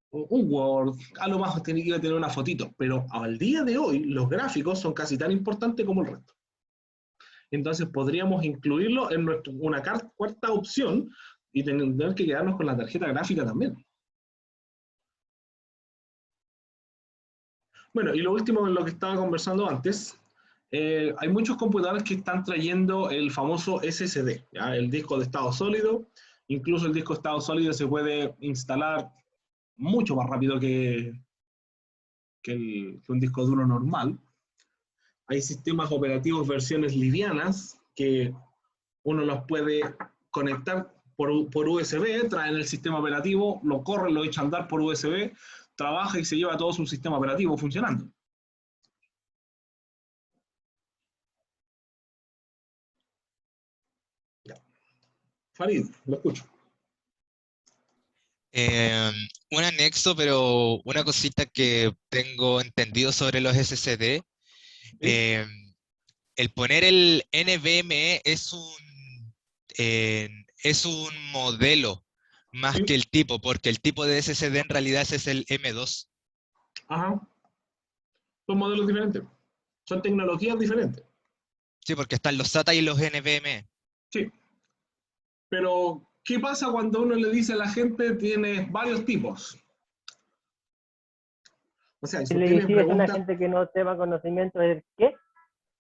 un Word, a lo más tenía que tener una fotito, pero al día de hoy los gráficos son casi tan importantes como el resto. Entonces podríamos incluirlo en una cuarta opción y tener que quedarnos con la tarjeta gráfica también. Bueno, y lo último en lo que estaba conversando antes, hay muchos computadores que están trayendo el famoso SSD, ¿ya? El disco de estado sólido. Incluso el disco de estado sólido se puede instalar mucho más rápido que un disco duro normal. Hay sistemas operativos versiones livianas que uno los puede conectar por USB, traen el sistema operativo, lo corren, lo echan a andar por USB, trabaja y se lleva todo su sistema operativo funcionando. Ya. Farid, lo escucho. Un anexo, pero una cosita que tengo entendido sobre los SSD. El poner el NVMe es un modelo más que el tipo, porque el tipo de SSD en realidad es el M2. Ajá. Son modelos diferentes. Son tecnologías diferentes. Sí, porque están los SATA y los NVMe. Sí. Pero, ¿qué pasa cuando uno le dice a la gente tiene varios tipos? O sea, Si le dices a una gente que no tenga conocimiento de qué.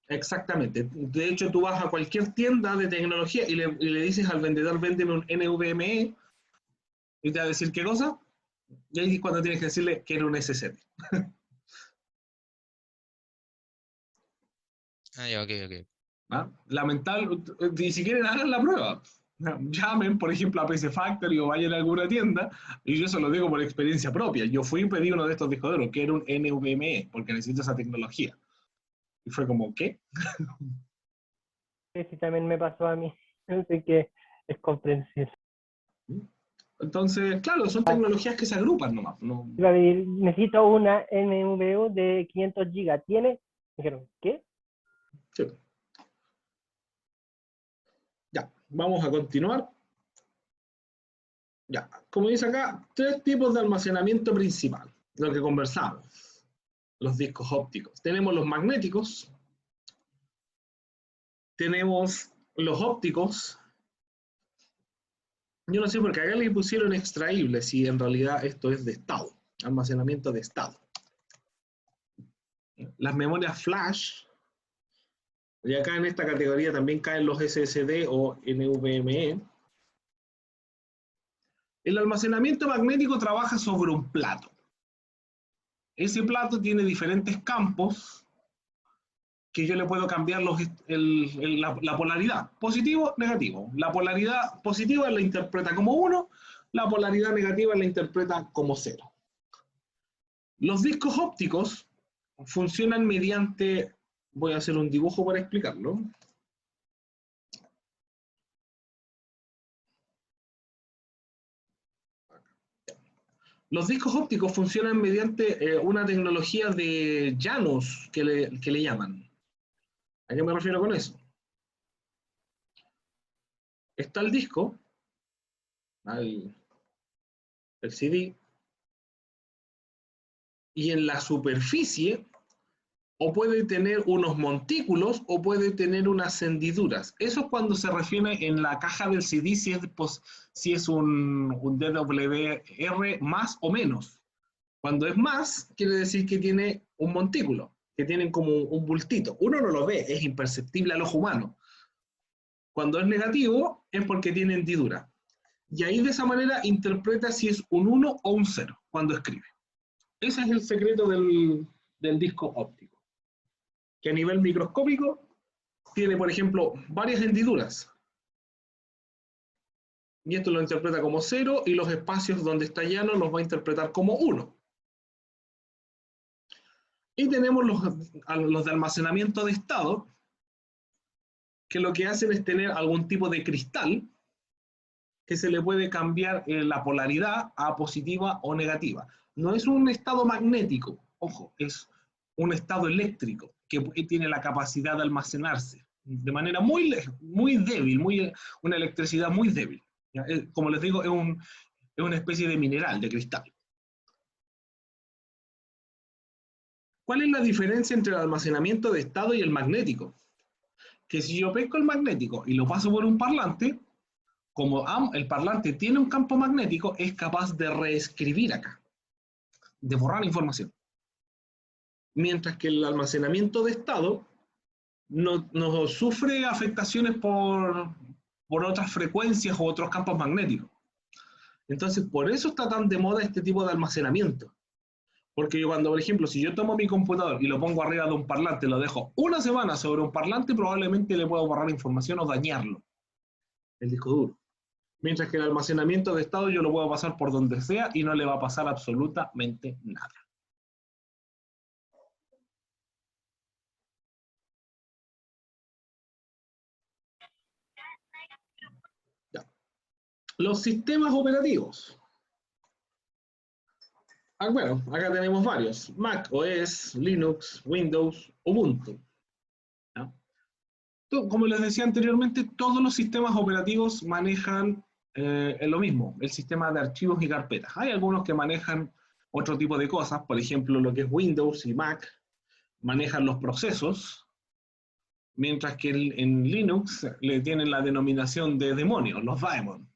Exactamente. De hecho, tú vas a cualquier tienda de tecnología y le dices al vendedor, véndeme un NVMe, y te va a decir qué cosa, y ahí es cuando tienes que decirle que era un SSD. Ya, ok. ¿Ah? Lamentable, ni siquiera hagan la prueba. Llamen, por ejemplo, a PC Factory o vayan a alguna tienda, y yo se lo digo por experiencia propia. Yo fui y pedí uno de estos discos duros, que era un NVMe, porque necesito esa tecnología. Y fue como, ¿qué? Sí, también me pasó a mí. Así que es comprensible. Entonces, claro, son tecnologías que se agrupan nomás. No... Necesito una NVMe de 500 GB. ¿Tiene? Dijeron, ¿qué? Sí. Ya, vamos a continuar. Ya, como dice acá, 3 tipos de almacenamiento principal, lo que conversamos. Los discos ópticos. Tenemos los magnéticos, tenemos los ópticos. Yo no sé por qué acá le pusieron extraíbles si en realidad esto es de estado, almacenamiento de estado. Las memorias flash, y acá en esta categoría también caen los SSD o NVMe. El almacenamiento magnético trabaja sobre un plato. Ese plato tiene diferentes campos que yo le puedo cambiar la polaridad, positivo, negativo. La polaridad positiva la interpreta como 1, la polaridad negativa la interpreta como 0. Los discos ópticos funcionan mediante, voy a hacer un dibujo para explicarlo. Los discos ópticos funcionan mediante una tecnología de Janus que le llaman. ¿A qué me refiero con eso? Está el disco, el CD, y en la superficie o puede tener unos montículos o puede tener unas hendiduras. Eso es cuando se refiere en la caja del CD si es un DWR más o menos. Cuando es más, quiere decir que tiene un montículo, que tienen como un bultito. Uno no lo ve, es imperceptible al ojo humano. Cuando es negativo, es porque tiene hendidura. Y ahí de esa manera interpreta si es un 1 o un 0 cuando escribe. Ese es el secreto del disco óptico. Que a nivel microscópico tiene, por ejemplo, varias hendiduras. Y esto lo interpreta como 0 y los espacios donde está llano los va a interpretar como 1. Y tenemos los de almacenamiento de estado, que lo que hacen es tener algún tipo de cristal que se le puede cambiar la polaridad a positiva o negativa. No es un estado magnético, ojo, es un estado eléctrico que tiene la capacidad de almacenarse de manera muy débil, una electricidad muy débil. Como les digo, es una especie de mineral, de cristal. ¿Cuál es la diferencia entre el almacenamiento de estado y el magnético? Que si yo pesco el magnético y lo paso por un parlante, como el parlante tiene un campo magnético, es capaz de reescribir acá, de borrar información. Mientras que el almacenamiento de estado no sufre afectaciones por otras frecuencias o otros campos magnéticos. Entonces, por eso está tan de moda este tipo de almacenamiento. Porque yo cuando, por ejemplo, si yo tomo mi computador y lo pongo arriba de un parlante, lo dejo una semana sobre un parlante, probablemente le puedo borrar información o dañarlo, el disco duro. Mientras que el almacenamiento de estado yo lo puedo pasar por donde sea y no le va a pasar absolutamente nada. Ya. Los sistemas operativos. Bueno, acá tenemos varios. Mac OS, Linux, Windows, Ubuntu. ¿Ya? Como les decía anteriormente, todos los sistemas operativos manejan lo mismo, el sistema de archivos y carpetas. Hay algunos que manejan otro tipo de cosas, por ejemplo, lo que es Windows y Mac, manejan los procesos, mientras que en Linux le tienen la denominación de demonios, los daemon.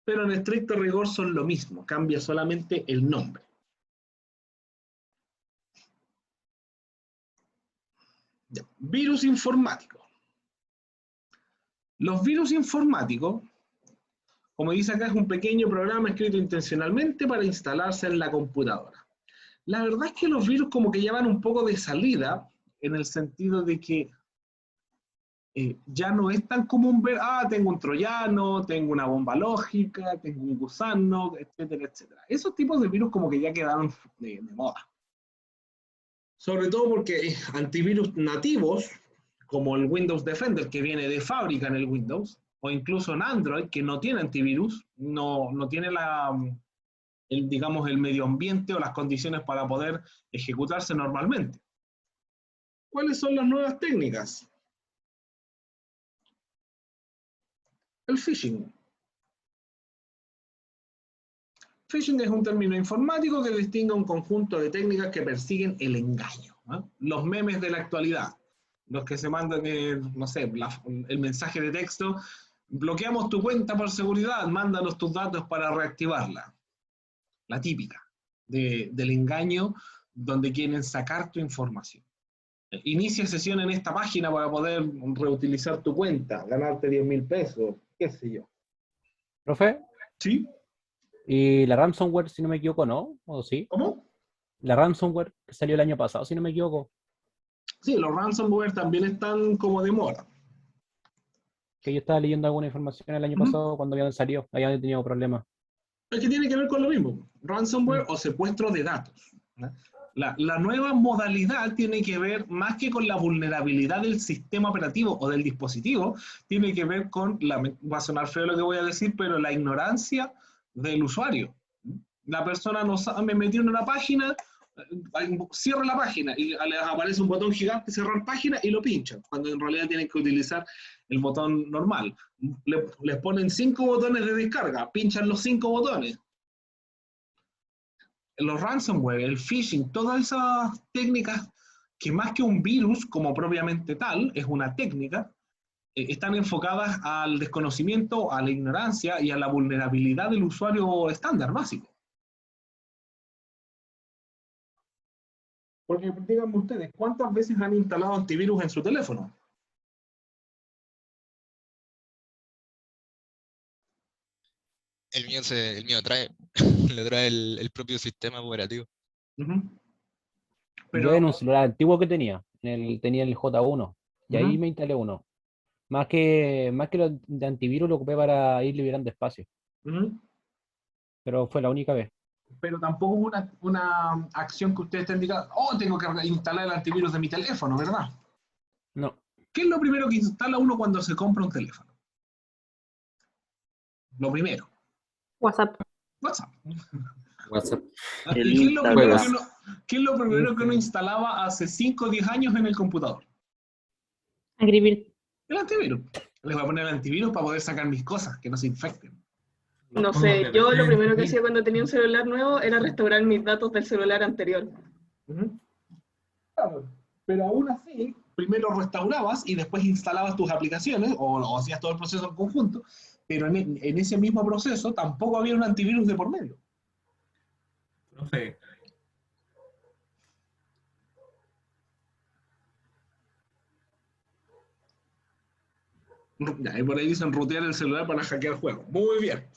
Pero en estricto rigor son lo mismo, cambia solamente el nombre. Ya. Virus informático. Los virus informáticos, como dice acá, es un pequeño programa escrito intencionalmente para instalarse en la computadora. La verdad es que los virus como que llevan un poco de salida, en el sentido de que ya no es tan común ver, tengo un troyano, tengo una bomba lógica, tengo un gusano, etcétera, etcétera. Esos tipos de virus como que ya quedaron de moda. Sobre todo porque antivirus nativos, como el Windows Defender, que viene de fábrica en el Windows, o incluso en Android, que no tiene antivirus, no tiene digamos, el medio ambiente o las condiciones para poder ejecutarse normalmente. ¿Cuáles son las nuevas técnicas? El phishing. Phishing es un término informático que distingue un conjunto de técnicas que persiguen el engaño. Los memes de la actualidad, los que se mandan, no sé, el mensaje de texto, bloqueamos tu cuenta por seguridad, mándanos tus datos para reactivarla. La típica del engaño donde quieren sacar tu información. Inicia sesión en esta página para poder reutilizar tu cuenta, ganarte 10.000 pesos, qué sé yo. ¿Profe? ¿Sí? Y la ransomware, si no me equivoco, ¿no? ¿O sí? ¿Cómo? La ransomware que salió el año pasado, si no me equivoco, Sí, los ransomware también están como de moda. que yo estaba leyendo alguna información el año Ujú. pasado cuando habían salido, habían tenido problemas. Es que tiene que ver con lo mismo, ransomware o secuestro de datos, ¿no? La nueva modalidad tiene que ver más que con la vulnerabilidad del sistema operativo o del dispositivo, tiene que ver con, va a sonar feo lo que voy a decir, pero la ignorancia del usuario. La persona no sabe, me metió en una página, cierra la página y les aparece un botón gigante, cerrar página y lo pinchan, cuando en realidad tienen que utilizar el botón normal. Les ponen 5 botones de descarga, pinchan los 5 botones. Los ransomware, el phishing, todas esas técnicas que más que un virus como propiamente tal, es una técnica, están enfocadas al desconocimiento, a la ignorancia y a la vulnerabilidad del usuario estándar básico. Porque díganme ustedes, ¿cuántas veces han instalado antivirus en su teléfono? El mío trae, lo trae el propio sistema operativo. Uh-huh. Yo en un celular antiguo que tenía el J1, y ahí me instalé uno. Más que lo de antivirus lo ocupé para ir liberando espacio. Pero fue la única vez. Pero tampoco hubo una acción que ustedes estén diciendo, oh, tengo que instalar el antivirus de mi teléfono, ¿verdad? No. ¿Qué es lo primero que instala uno cuando se compra un teléfono? Lo primero. WhatsApp. WhatsApp. El ¿Y Instagram. qué es lo primero que uno instalaba hace 5 o 10 años en el computador? Angry El antivirus. Les voy a poner el antivirus para poder sacar mis cosas, que no se infecten. No sé, yo lo primero que hacía cuando tenía un celular nuevo era restaurar mis datos del celular anterior. Claro, pero aún así, primero restaurabas y después instalabas tus aplicaciones o hacías todo el proceso en conjunto, pero en ese mismo proceso tampoco había un antivirus de por medio. Profe. Y por ahí dicen rutear el celular para hackear juegos. Muy bien.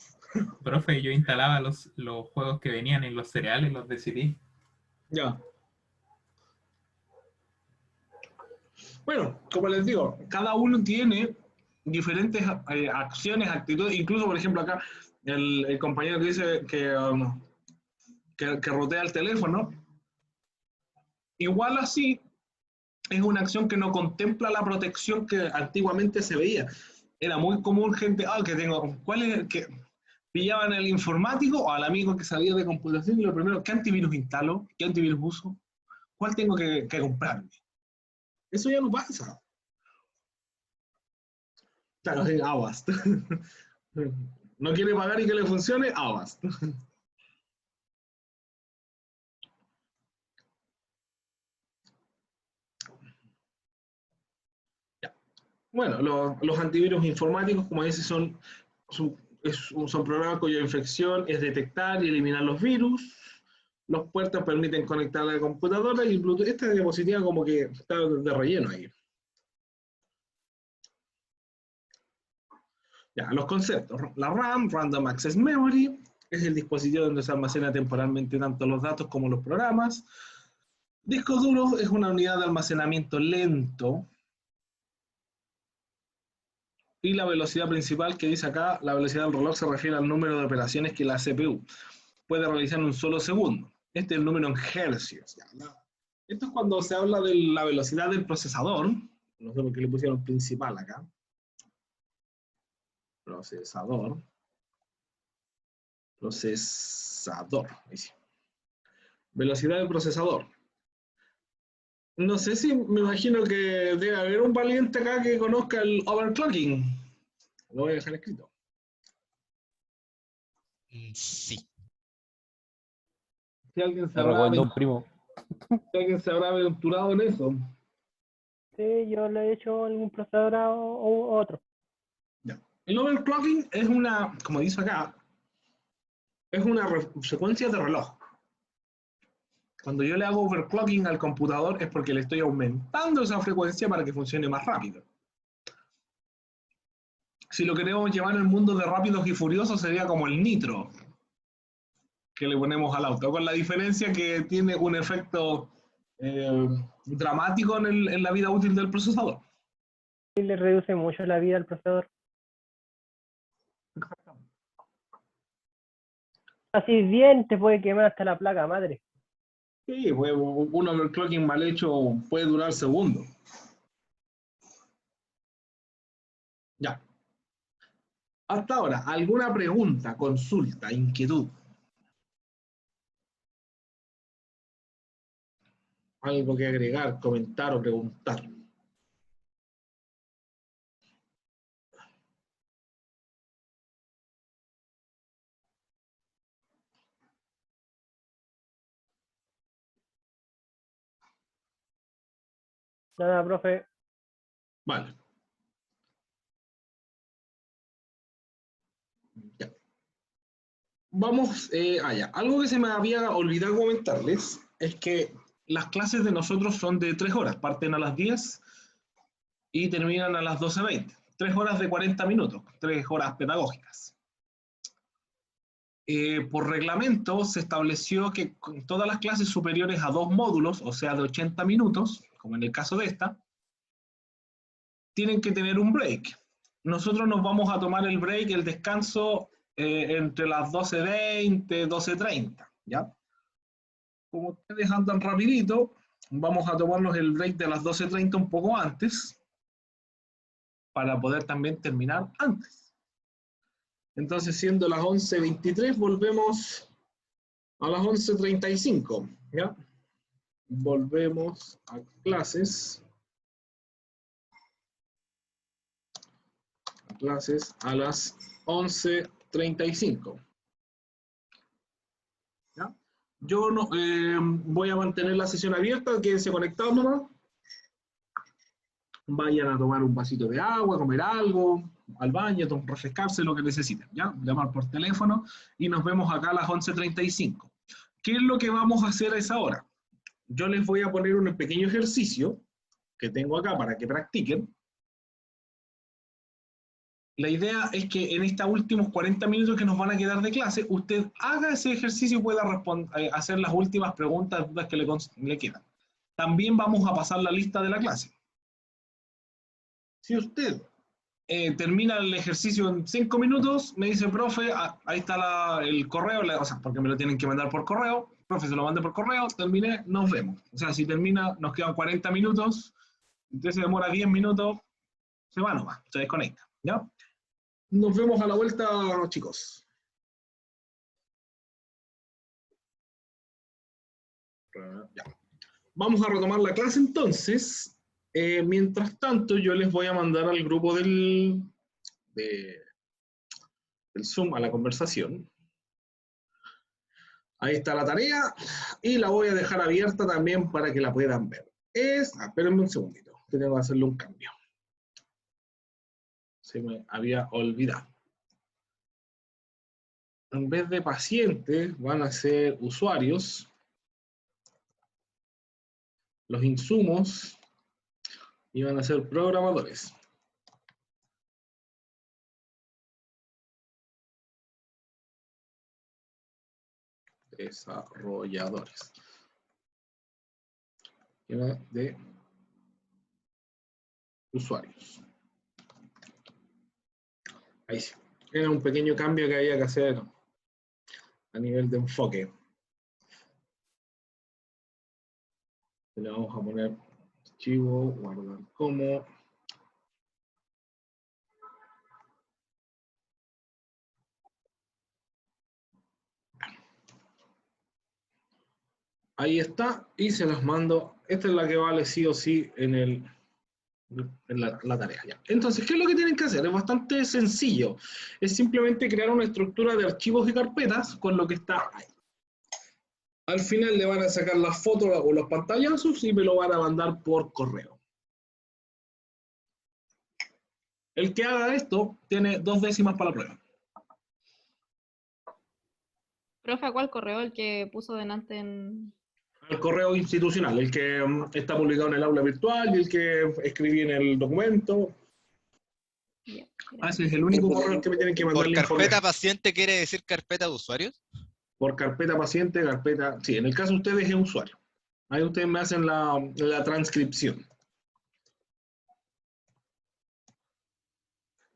Profe, yo instalaba los juegos que venían en los cereales, los decidí. Ya. Bueno, como les digo, cada uno tiene diferentes acciones, actitudes, incluso por ejemplo acá el compañero que dice que rutea el teléfono, igual así es una acción que no contempla la protección que antiguamente se veía. Era muy común gente, ¿cuál es el que pillaban al informático o al amigo que sabía de computación y lo primero, ¿qué antivirus instalo? ¿Qué antivirus uso? ¿Cuál tengo que comprarme? Eso ya no pasa. Claro, sí, Avast. ¿No quiere pagar y que le funcione? Avast. Bueno, los antivirus informáticos, como dice, son programas cuya infección es detectar y eliminar los virus. Los puertos permiten conectar a la computadora y Bluetooth. Esta diapositiva como que está de relleno ahí. Ya, los conceptos. La RAM, Random Access Memory, es el dispositivo donde se almacena temporalmente tanto los datos como los programas. Disco duro es una unidad de almacenamiento lento. Y la velocidad principal que dice acá, la velocidad del reloj se refiere al número de operaciones que la CPU puede realizar en un solo segundo. Este es el número en hercios. Esto es cuando se habla de la velocidad del procesador. No sé por qué le pusieron principal acá. Procesador. Ahí sí. Velocidad del procesador. No sé si me imagino que debe haber un valiente acá que conozca el overclocking. Lo voy a dejar escrito. Sí. Si alguien se habrá aventurado en eso. Sí, yo lo he hecho en un procesador o otro. Ya. El overclocking es una, como dice acá, es una secuencia de reloj. Cuando yo le hago overclocking al computador es porque le estoy aumentando esa frecuencia para que funcione más rápido. Si lo queremos llevar al mundo de Rápidos y Furiosos sería como el nitro, que le ponemos al auto, con la diferencia que tiene un efecto dramático en la vida útil del procesador. Y le reduce mucho la vida al procesador. Así bien te puede quemar hasta la placa madre. Sí, pues, un overclocking mal hecho puede durar segundos. Ya. Hasta ahora, ¿alguna pregunta, consulta, inquietud? ¿Algo que agregar, comentar o preguntar? Nada, profe. Vale. Ya. Vamos allá. Algo que se me había olvidado comentarles es que las clases de nosotros son de 3 horas. Parten a las 10 y terminan a las 12:20. 3 horas de 40 minutos. 3 horas pedagógicas. Por reglamento se estableció que con todas las clases superiores a 2 módulos, o sea de 80 minutos, como en el caso de esta, tienen que tener un break. Nosotros nos vamos a tomar el break, el descanso, entre las 12:20, 12:30, ¿ya? Como ustedes andan rapidito, vamos a tomarnos el break de las 12:30 un poco antes, para poder también terminar antes. Entonces, siendo las 11:23, volvemos a las 11:35, ¿ya? Volvemos a clases. A las 11:35. ¿Ya? Yo no, voy a mantener la sesión abierta, quédense conectados nomás. Vayan a tomar un vasito de agua, comer algo, al baño, refrescarse, lo que necesiten, ¿ya? Llamar por teléfono y nos vemos acá a las 11:35. ¿Qué es lo que vamos a hacer a esa hora? Yo les voy a poner un pequeño ejercicio que tengo acá para que practiquen. La idea es que en estos últimos 40 minutos que nos van a quedar de clase, usted haga ese ejercicio y pueda hacer las últimas preguntas, dudas que le quedan. También vamos a pasar la lista de la clase. Si usted termina el ejercicio en 5 minutos, me dice, profe, ahí está el correo, o sea, porque me lo tienen que mandar por correo, profe, se lo mande por correo, terminé, nos vemos. O sea, si termina, nos quedan 40 minutos, entonces se demora 10 minutos, se va nomás, se desconecta, ¿ya? Nos vemos a la vuelta, chicos. Ya. Vamos a retomar la clase entonces. Mientras tanto, yo les voy a mandar al grupo del Zoom a la conversación. Ahí está la tarea y la voy a dejar abierta también para que la puedan ver. Espérenme un segundito, tengo que hacerle un cambio. Se me había olvidado. En vez de pacientes, van a ser usuarios. Los insumos iban a ser programadores. Desarrolladores. Era de usuarios. Ahí sí. Era un pequeño cambio que había que hacer a nivel de enfoque. Le vamos a poner archivo, guardar como. Ahí está, y se las mando. Esta es la que vale sí o sí en la tarea. Ya. Entonces, ¿qué es lo que tienen que hacer? Es bastante sencillo. Es simplemente crear una estructura de archivos y carpetas con lo que está ahí. Al final le van a sacar las fotos o los pantallazos y me lo van a mandar por correo. El que haga esto tiene 2 décimas para la prueba. Profe, ¿cuál correo? El que puso delante en... El correo institucional, el que está publicado en el aula virtual y el que escribí en el documento. Yeah, ese es el único correo que me tienen que mandar ¿Por la carpeta información. paciente quiere decir carpeta de usuarios? por carpeta paciente, carpeta... Sí, en el caso de ustedes es usuario. Ahí ustedes me hacen la transcripción.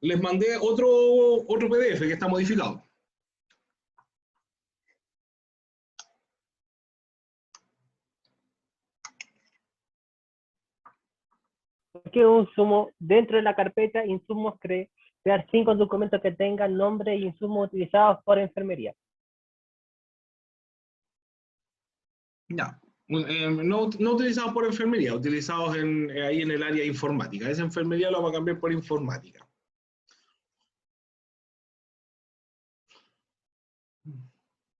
Les mandé otro PDF que está modificado. Que un sumo dentro de la carpeta insumos crear 5 documentos que tengan nombre y insumos utilizados por enfermería. Ya. No utilizados por enfermería, utilizados ahí en el área informática. Esa enfermería lo vamos a cambiar por informática.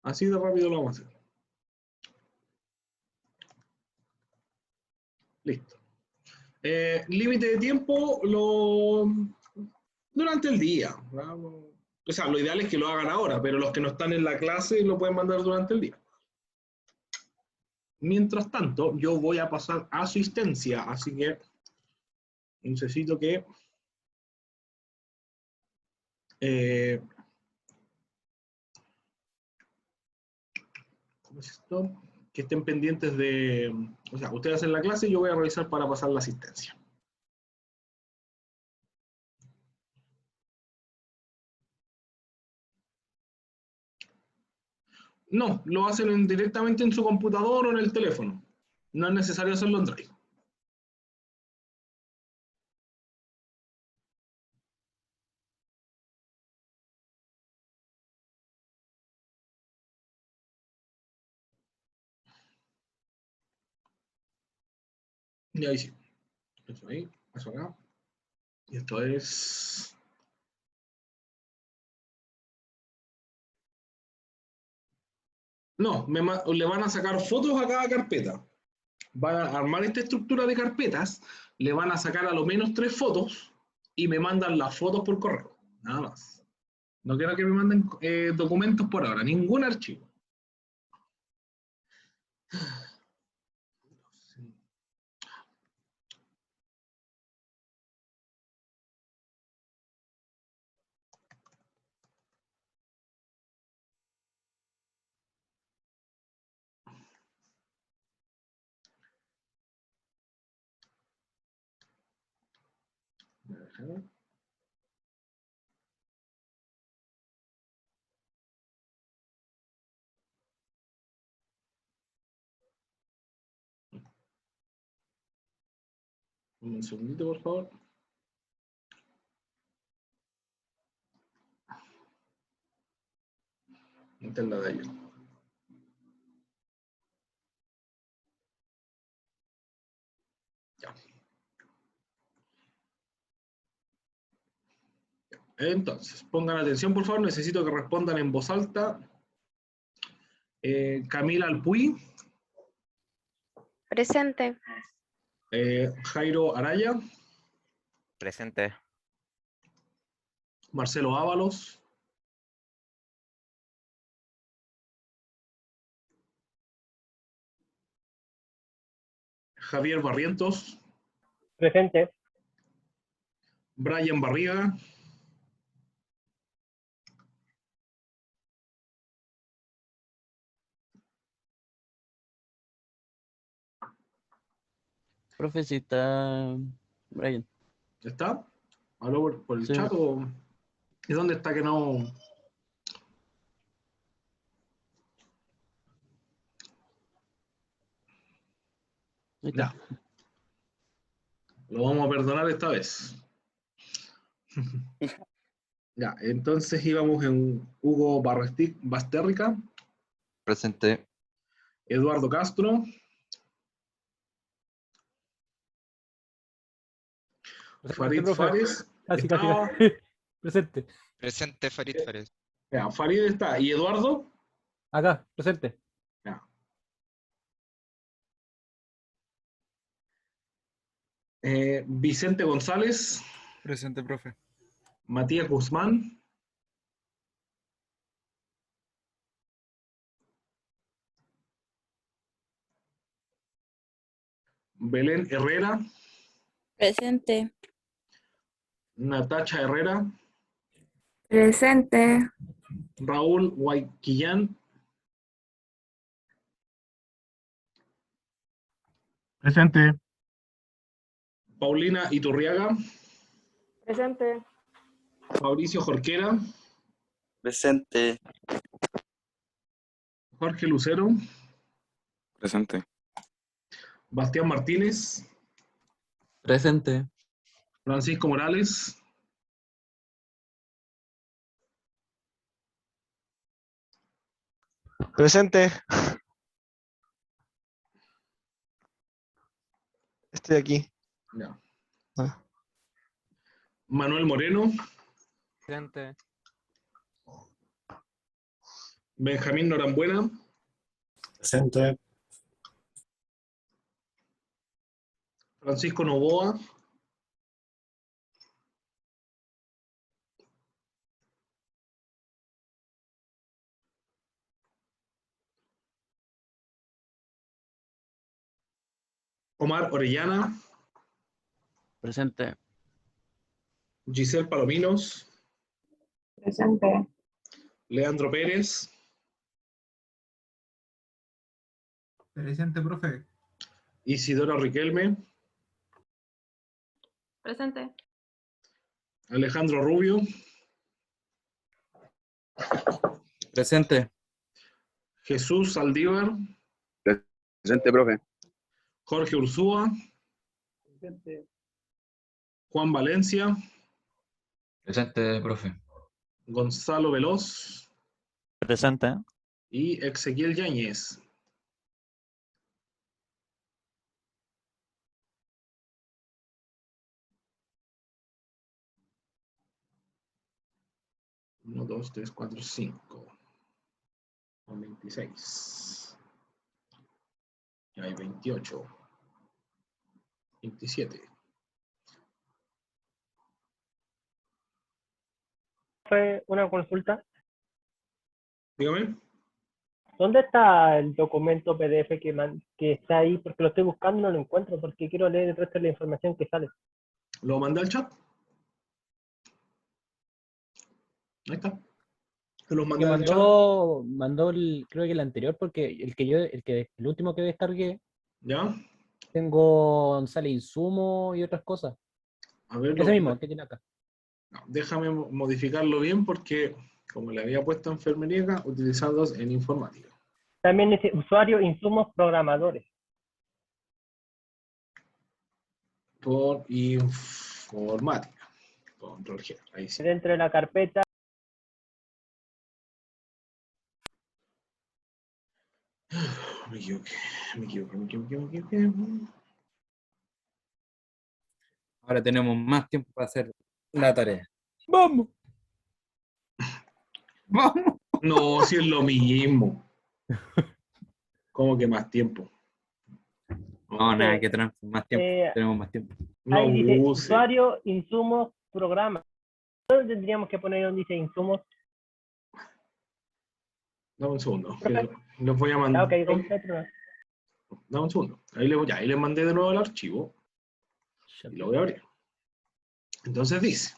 Así de rápido lo vamos a hacer. Listo. Límite de tiempo durante el día. ¿No? O sea, lo ideal es que lo hagan ahora, pero los que no están en la clase lo pueden mandar durante el día. Mientras tanto, yo voy a pasar a asistencia, así que necesito que ¿cómo es esto? Que estén pendientes de, o sea, ustedes hacen la clase y yo voy a revisar para pasar la asistencia. No, lo hacen directamente en su computador o en el teléfono. No es necesario hacerlo en Drive. Y ahí sí. Eso ahí, eso acá. Y esto es... No, le van a sacar fotos a cada carpeta. Van a armar esta estructura de carpetas, le van a sacar a lo menos 3 fotos y me mandan las fotos por correo. Nada más. No quiero que me manden documentos por ahora, ningún archivo. Un segundito, por favor. Entiendo de ello. Ya. Entonces, pongan atención, por favor. Necesito que respondan en voz alta. Camila Alpuy. Presente. Jairo Araya. Presente. Marcelo Ábalos. Javier Barrientos. Presente. Brian Barriga. Profesita Brian. ¿Está? ¿Habló por el Sí. chat o...? ¿Y dónde está que no...? Ya. Lo vamos a perdonar esta vez. Ya, entonces íbamos en Hugo Basterrica. Presente. Eduardo Castro. Farid Fares. Casi. Presente. Presente, Farid Fares. Ya, Farid está. ¿Y Eduardo? Acá, presente. Ya. Vicente González. Presente, profe. Matías Guzmán. Belén Herrera. Presente. Natacha Herrera. Presente. Raúl Guayquillán. Presente. Paulina Iturriaga. Presente. Mauricio Jorquera. Presente. Jorge Lucero. Presente. Bastián Martínez. Presente. Francisco Morales. Presente. Estoy aquí. Ya. Ah. Manuel Moreno. Presente. Benjamín Norambuena. Presente. Francisco Novoa. Omar Orellana. Presente. Giselle Palominos. Presente. Leandro Pérez. Presente, profe. Isidora Riquelme. Presente. Alejandro Rubio. Presente. Jesús Saldívar. Presente, profe. Jorge Ursúa. Presente. Juan Valencia. Presente, profe. Gonzalo Veloz. Presente. Y Ezequiel Yáñez. Uno, dos, tres, cuatro, cinco. Son 26. Y hay 28. 27. Fue una consulta. Dígame. ¿Dónde está el documento PDF que está ahí? Porque lo estoy buscando y no lo encuentro, porque quiero leer el resto de la información que sale. ¿Lo mandé al chat? Ahí está. Se los mandé Que al chat. mandó creo que el anterior, porque el último que descargué, ¿Ya? sale insumo y otras cosas. A ver, Ese mismo, que tiene acá. no, déjame modificarlo bien porque, como le había puesto enfermería, utilizados en informática. También dice usuario, insumos, programadores. Por informática. Control G. Ahí sí. Dentro de la carpeta. Me equivoqué. Ahora tenemos más tiempo para hacer la tarea. ¡Vamos! ¡Vamos! No, si es lo mismo. ¿Cómo que más tiempo? No, nada, que tenemos más tiempo. Tenemos más tiempo. Ahí dice usuario, insumos, programa. ¿Dónde tendríamos que poner donde dice insumos? Dame un segundo. Les voy a mandar. Ah, ok, completo. Dame un segundo. Ahí les mandé de nuevo el archivo. Y lo voy a abrir. Entonces dice.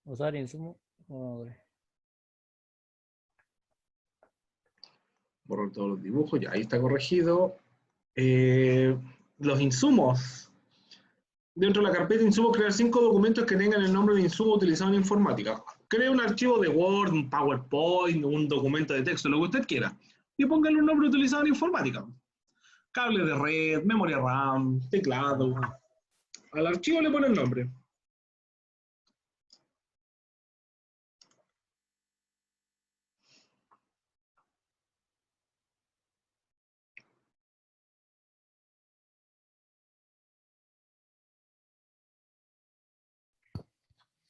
Usuario, insumo, programadores. Borrar todos los dibujos. Ya, ahí está corregido. Los insumos. Dentro de la carpeta de insumos, crear 5 documentos que tengan el nombre de insumo utilizado en informática. Crea un archivo de Word, un PowerPoint, un documento de texto, lo que usted quiera. Y póngale un nombre utilizado en informática. Cable de red, memoria RAM, teclado. Al archivo le pone el nombre.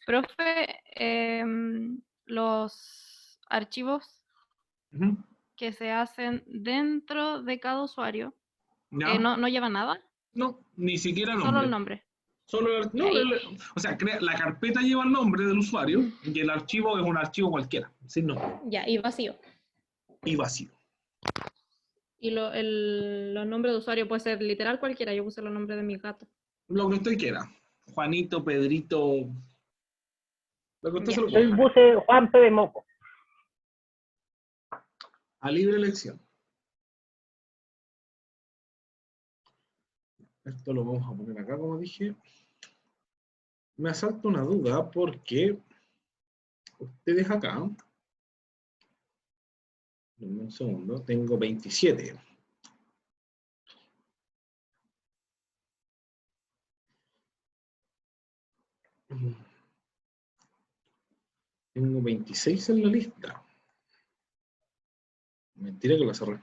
Profe, los archivos que se hacen dentro de cada usuario, ¿Ya? ¿no llevan nada? No, ni siquiera nombre. Solo el nombre. Solo no, o sea, la carpeta lleva el nombre del usuario y el archivo es un archivo cualquiera, sin nombre. Ya, y vacío. Y vacío. Y los nombres de usuario puede ser literal cualquiera. Yo puse los nombres de mi gato. Lo que usted quiera. Juanito, Pedrito. Lo que usted se lo Yo quiera. puse Juan P. de Moco. A libre elección. Esto lo vamos a poner acá, como dije. Me asalta una duda porque ustedes acá, denme un segundo, tengo 27. Tengo 26 en la lista. Mentira que la cerré.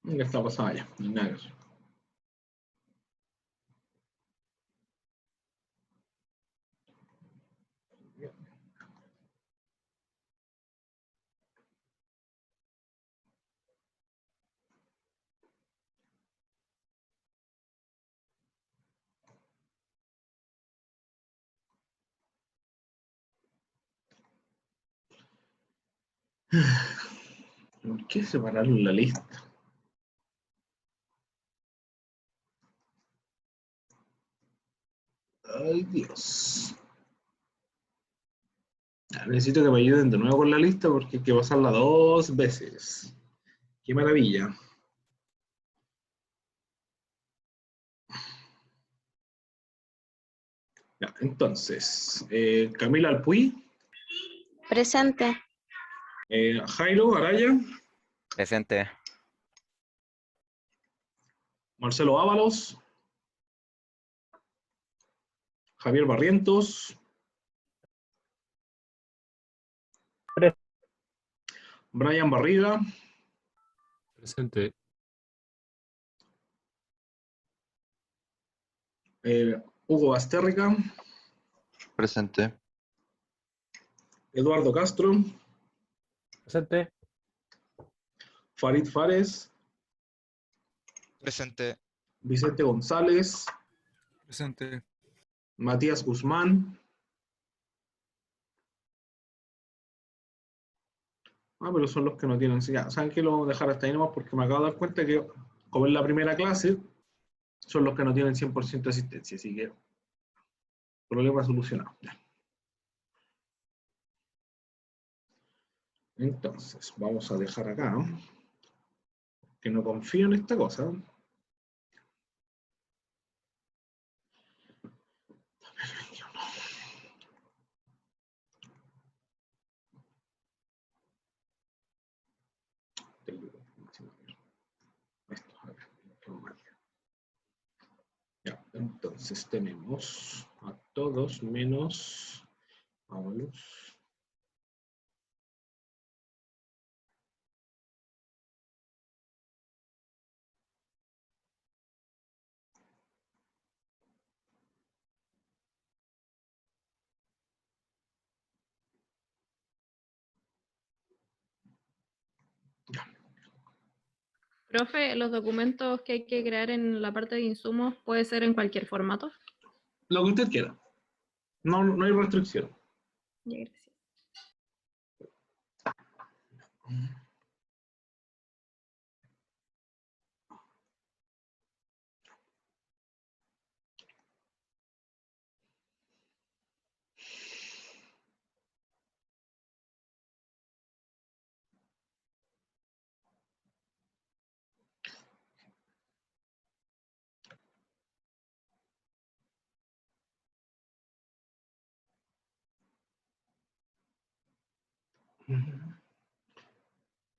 Ya está pasada ya, no hay nada que hacer. ¿Por qué separaron la lista? Ay, Dios. Necesito que me ayuden de nuevo con la lista porque hay que pasarla 2 veces. ¡Qué maravilla! Ya, entonces, Camila Alpuy, Presente. Jairo Araya, Presente. Marcelo Ábalos, Javier Barrientos, Brian Barriga, Presente. Hugo Basterrica, Presente. Eduardo Castro, Presente. Farid Fares, Presente. Vicente González, Presente. Matías Guzmán. Pero son los que no tienen. Ya, ¿saben qué? Lo vamos a dejar hasta ahí nomás porque me acabo de dar cuenta que, como es la primera clase, son los que no tienen 100% de asistencia. Así que, problema solucionado. Ya. Entonces, vamos a dejar acá, ¿no? Que no confío en esta cosa. Ya, entonces tenemos a todos menos Ábalos. Profe, los documentos que hay que crear en la parte de insumos puede ser en cualquier formato. Lo que usted quiera. No, no hay restricción. Ya, gracias.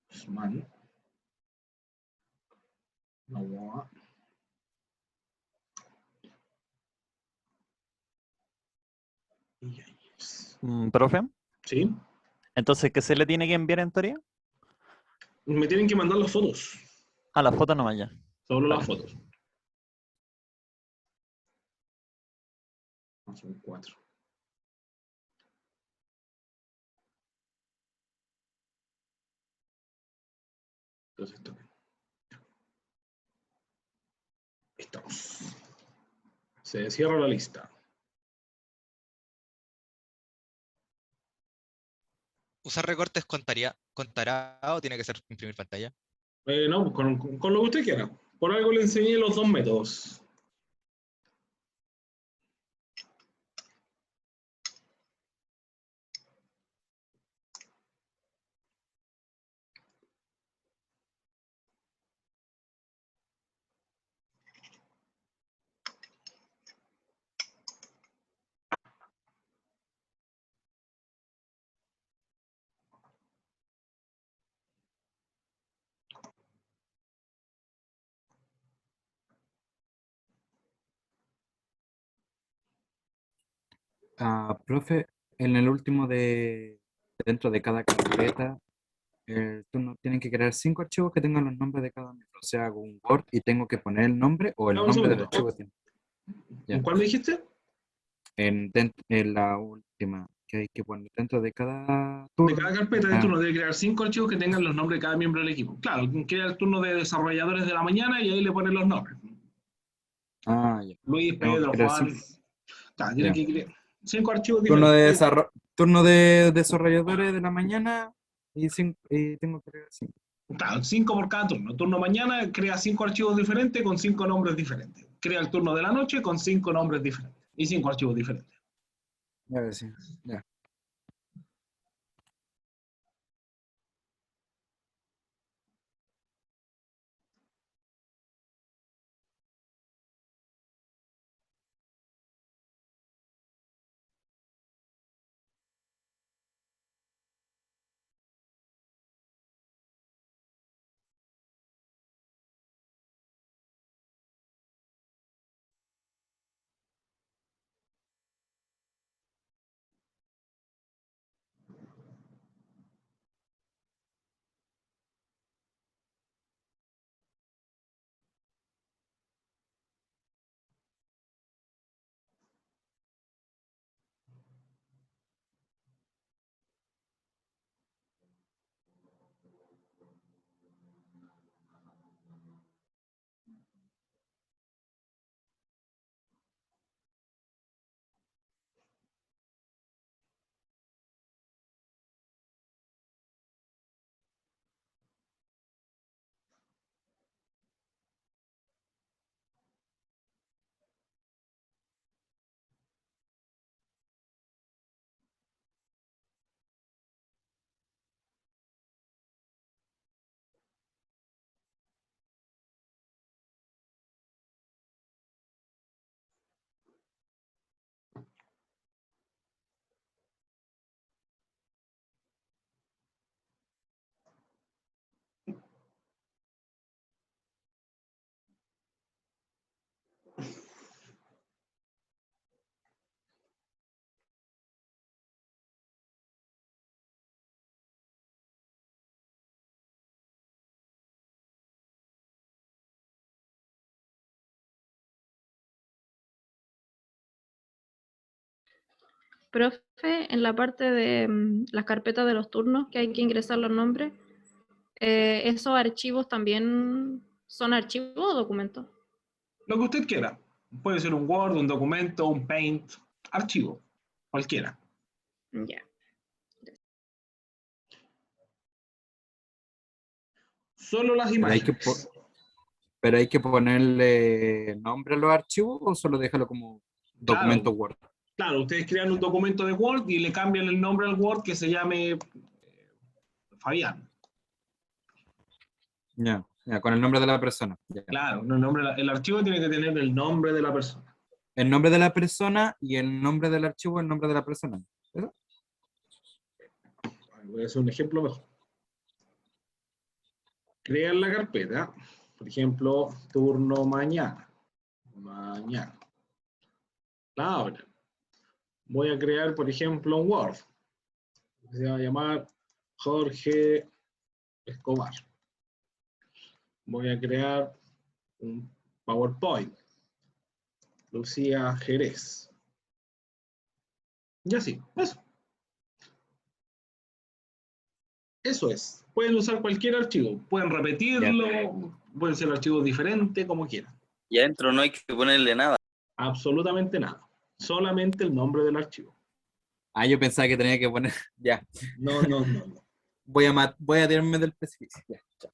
Guzmán. Novoa. Y ahí es. Profe, ¿Sí? entonces, ¿qué se le tiene que enviar en teoría? Me tienen que mandar las fotos. A la foto nomás ya. Solo Vale. las fotos. No, son 4. Entonces, esto. Estamos. Se cierra la lista. ¿Usar recortes contará o tiene que ser imprimir pantalla? No, con lo que usted quiera. Por algo le enseñé los dos métodos. Profe, en el último dentro de cada carpeta, el turno tienen que crear 5 archivos que tengan los nombres de cada miembro. O sea, hago un Word y tengo que poner el nombre o el Un nombre del segundo. archivo. ¿En cuál me dijiste? En la última, que hay que poner dentro de cada De turno. cada carpeta de turno debe crear 5 archivos que tengan los nombres de cada miembro del equipo. Claro, crea el turno de desarrolladores de la mañana y ahí le ponen los nombres. Ya. Luis, Tengo que Pedro, crear Juan. Claro, tiene Ya. que crear 5 archivos Turno diferentes. turno de desarrolladores de la mañana y tengo que crear 5. Claro, 5 por cada turno. Turno mañana crea 5 archivos diferentes con 5 nombres diferentes. Crea el turno de la noche con 5 nombres diferentes y 5 archivos diferentes. Ya, sí. Ya. Profe, en la parte de las carpetas de los turnos que hay que ingresar los nombres, ¿esos archivos también son archivos o documentos? Lo que usted quiera. Puede ser un Word, un documento, un Paint, archivo, cualquiera. Ya. Solo las imágenes. Pero hay que ponerle nombre a los archivos o solo déjalo como documento Word. Claro, ustedes crean un documento de Word y le cambian el nombre al Word que se llame Fabián. Ya, con el nombre de la persona. Ya. Claro, el archivo tiene que tener el nombre de la persona. El nombre de la persona y el nombre del archivo, el nombre de la persona. ¿Eso? Voy a hacer un ejemplo mejor. Crean la carpeta, por ejemplo, turno mañana. Mañana. Ahora, voy a crear, por ejemplo, un Word. Se va a llamar Jorge Escobar. Voy a crear un PowerPoint. Lucía Jerez. Y así, eso. Eso es. Pueden usar cualquier archivo. Pueden repetirlo, pueden ser archivos diferentes, como quieran. Y adentro no hay que ponerle nada. Absolutamente nada. Solamente el nombre del archivo. Ah, yo pensaba que tenía que poner. Ya. No, no, no, no. Voy a tirarme del precipicio. Ya, chao.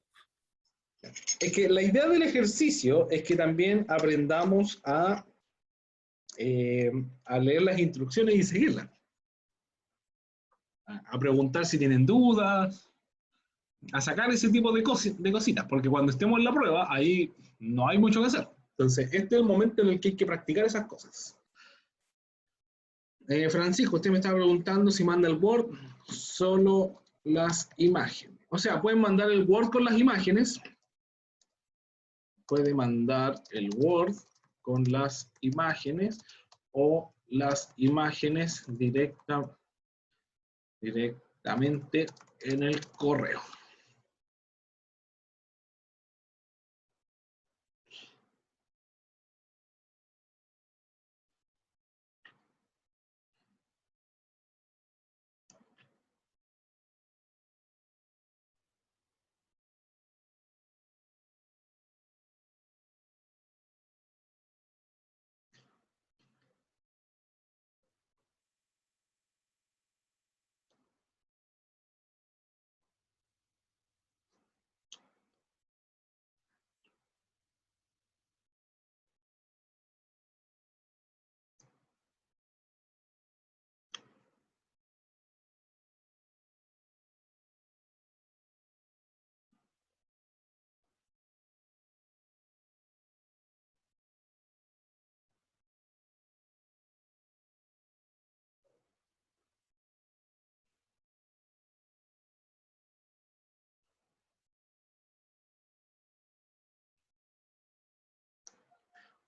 Es que la idea del ejercicio es que también aprendamos a leer las instrucciones y seguirlas. A preguntar si tienen dudas, a sacar ese tipo de cositas, porque cuando estemos en la prueba, ahí no hay mucho que hacer. Entonces, este es el momento en el que hay que practicar esas cosas. Francisco, usted me estaba preguntando si manda el Word solo las imágenes. O sea, pueden mandar el Word con las imágenes. Puede mandar el Word con las imágenes o las imágenes directamente en el correo.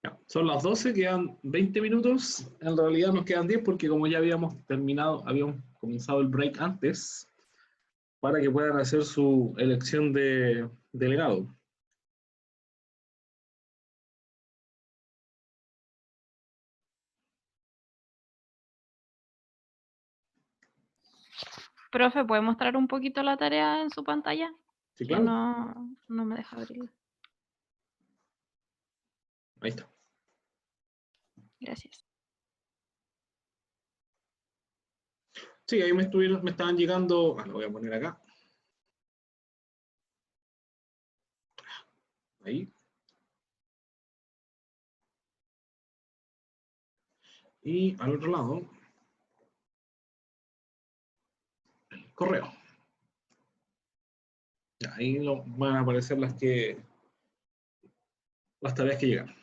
Ya, son las 12, quedan 20 minutos. En realidad nos quedan 10 porque como ya habíamos terminado, habíamos comenzado el break antes, para que puedan hacer su elección de delegado. Profe, ¿puede mostrar un poquito la tarea en su pantalla? Sí, Que claro. no me deja abrirla. Ahí está. Gracias. Sí, ahí me estaban llegando. Lo voy a poner acá. Ahí. Y al otro lado, correo. Ya, ahí van a aparecer las tareas que llegan.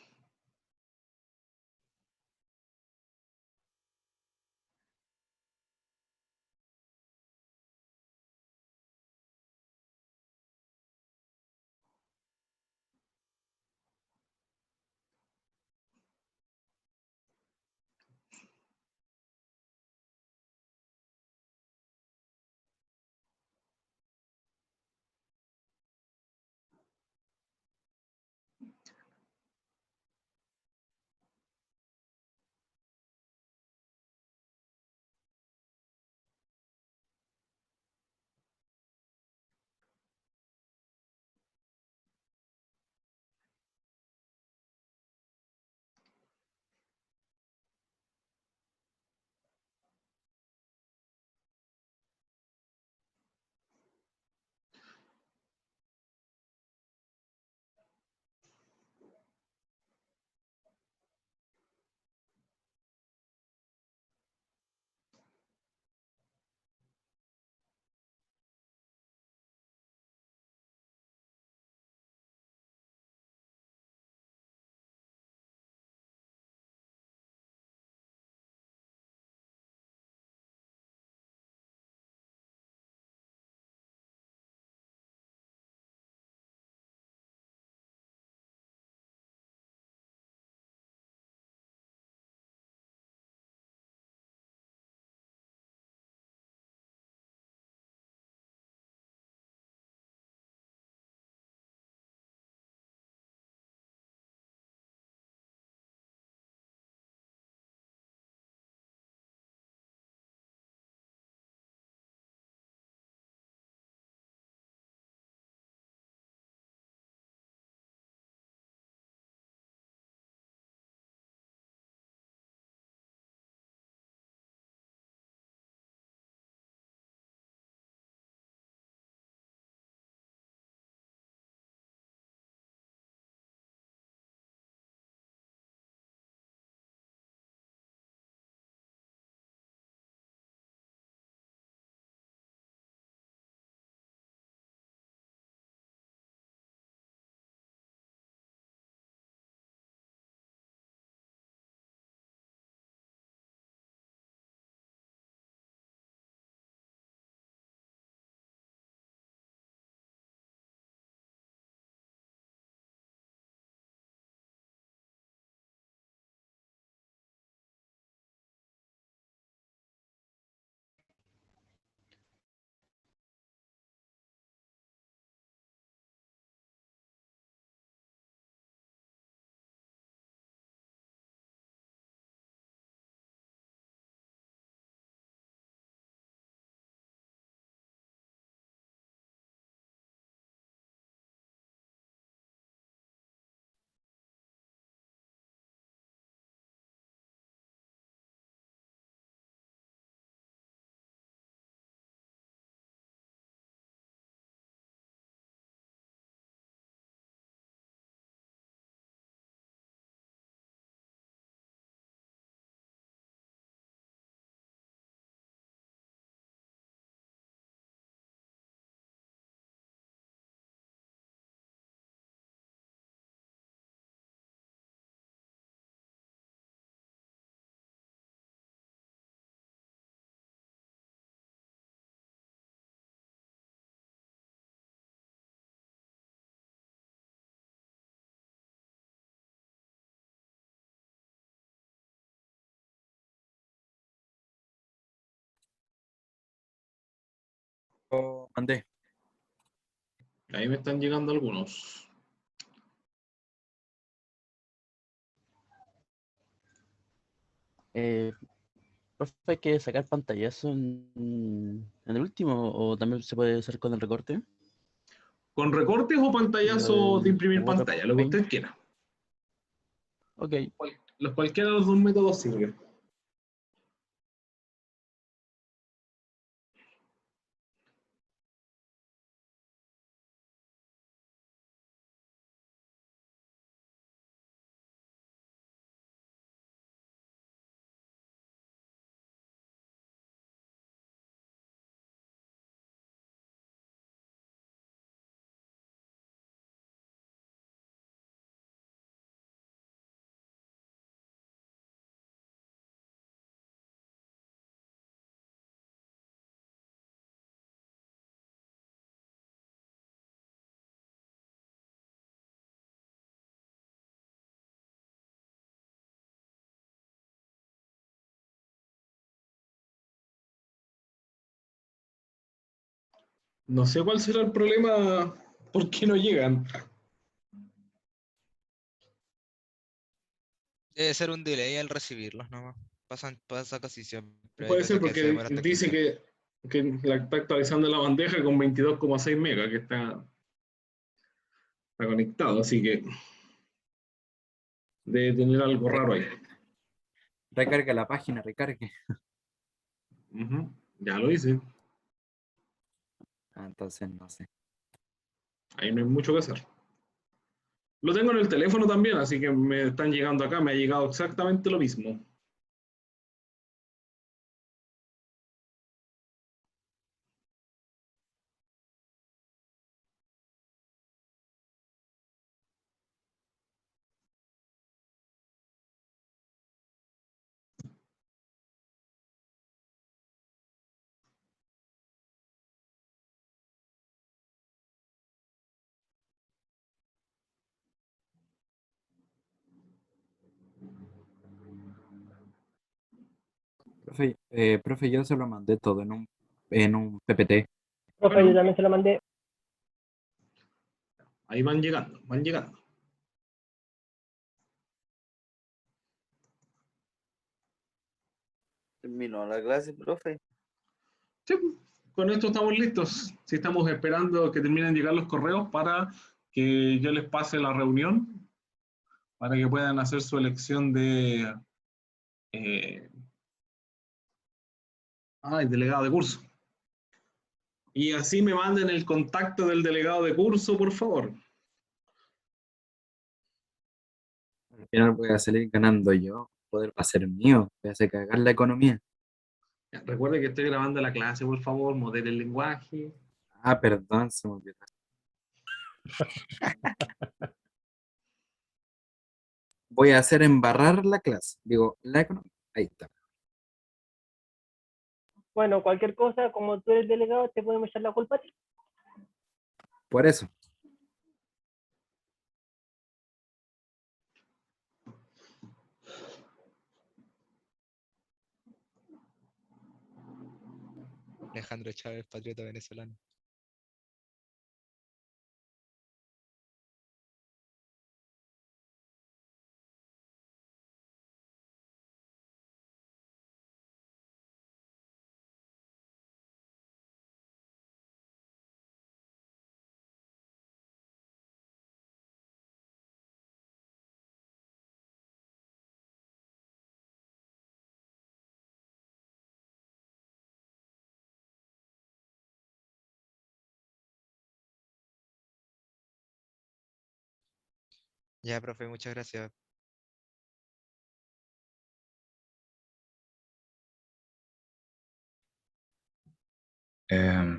Mandé. Ahí me están llegando algunos. Profe, ¿hay que sacar pantallazo en el último o también se puede hacer con el recorte? ¿Con recortes o pantallazo de imprimir pantalla? Lo que usted quiera. Ok. Cualquiera de los dos métodos sirve. No sé cuál será el problema, ¿por qué no llegan? Debe ser un delay al recibirlos nomás. Pasa casi siempre. Hay Puede ser veces que se porque demora hasta dice 15. que la está actualizando la bandeja con 22,6 megas, que está conectado, así que debe tener algo raro ahí. Recarga la página, recargue. Ya lo hice. Entonces no sé. Ahí no hay mucho que hacer. Lo tengo en el teléfono también, así que me están llegando acá, me ha llegado exactamente lo mismo. Profe, yo se lo mandé todo en un PPT. Profe, yo también se lo mandé. Ahí van llegando, van llegando. Terminó la clase, profe. Sí, con esto estamos listos. Si estamos esperando que terminen de llegar los correos para que yo les pase la reunión, para que puedan hacer su elección de el delegado de curso. Y así me manden el contacto del delegado de curso, por favor. Al final voy a salir ganando yo. El poder va a ser mío. Voy a hacer cagar la economía. Recuerde que estoy grabando la clase, por favor, modere el lenguaje. Ah, perdón, se me olvidó. Voy a hacer embarrar la clase. Digo, la economía. Ahí está. Bueno, cualquier cosa, como tú eres delegado, te podemos echar la culpa a ti. Por eso. Alejandro Chávez, patriota venezolano. Ya, profe, muchas gracias.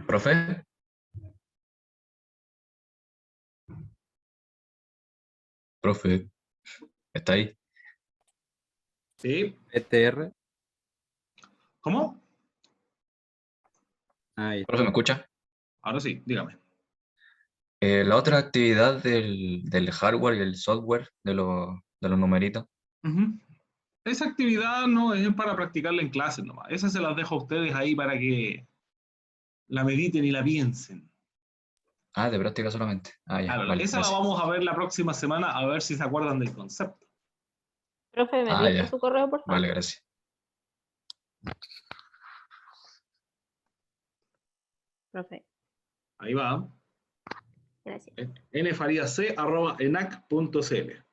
Profe, profe, ¿está ahí? Sí. ETR. ¿Cómo? Ahí. Profe, ¿me escucha? Ahora sí, dígame. La otra actividad del hardware y el software de los numeritos. Esa actividad no es para practicarla en clases nomás. Esa se las dejo a ustedes ahí para que la mediten y la piensen. Ah, de práctica solamente. Ah, ya, Claro, vale, esa la gracias. vamos a ver la próxima semana, a ver si se acuerdan del concepto. Profe, ¿me Ah, dicta ya. su correo, por favor? Vale, gracias. Profe, Ahí va. gracias. nfariac@enac.cl.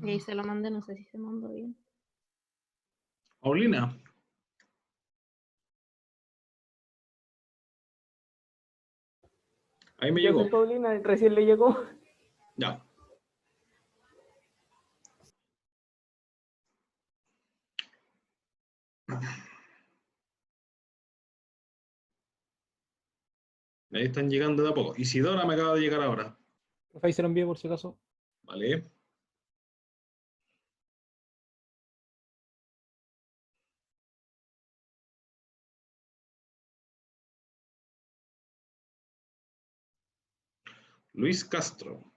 Y ahí se lo mandé, no sé si se mandó bien. Paulina. Ahí me Yo llegó. soy Paulina, recién le llegó. Ya. Ahí están llegando de a poco. Isidora me acaba de llegar ahora. Profe, ahí se lo envío por si acaso. Vale. Luis Castro.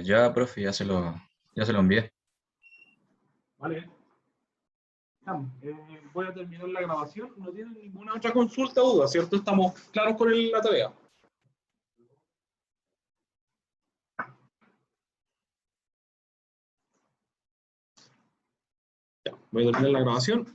Ya, profe, ya se lo envié. Vale. Ya, voy a terminar la grabación. No tienen ninguna otra consulta o duda, ¿cierto? Estamos claros con la tarea. Ya, voy a terminar la grabación.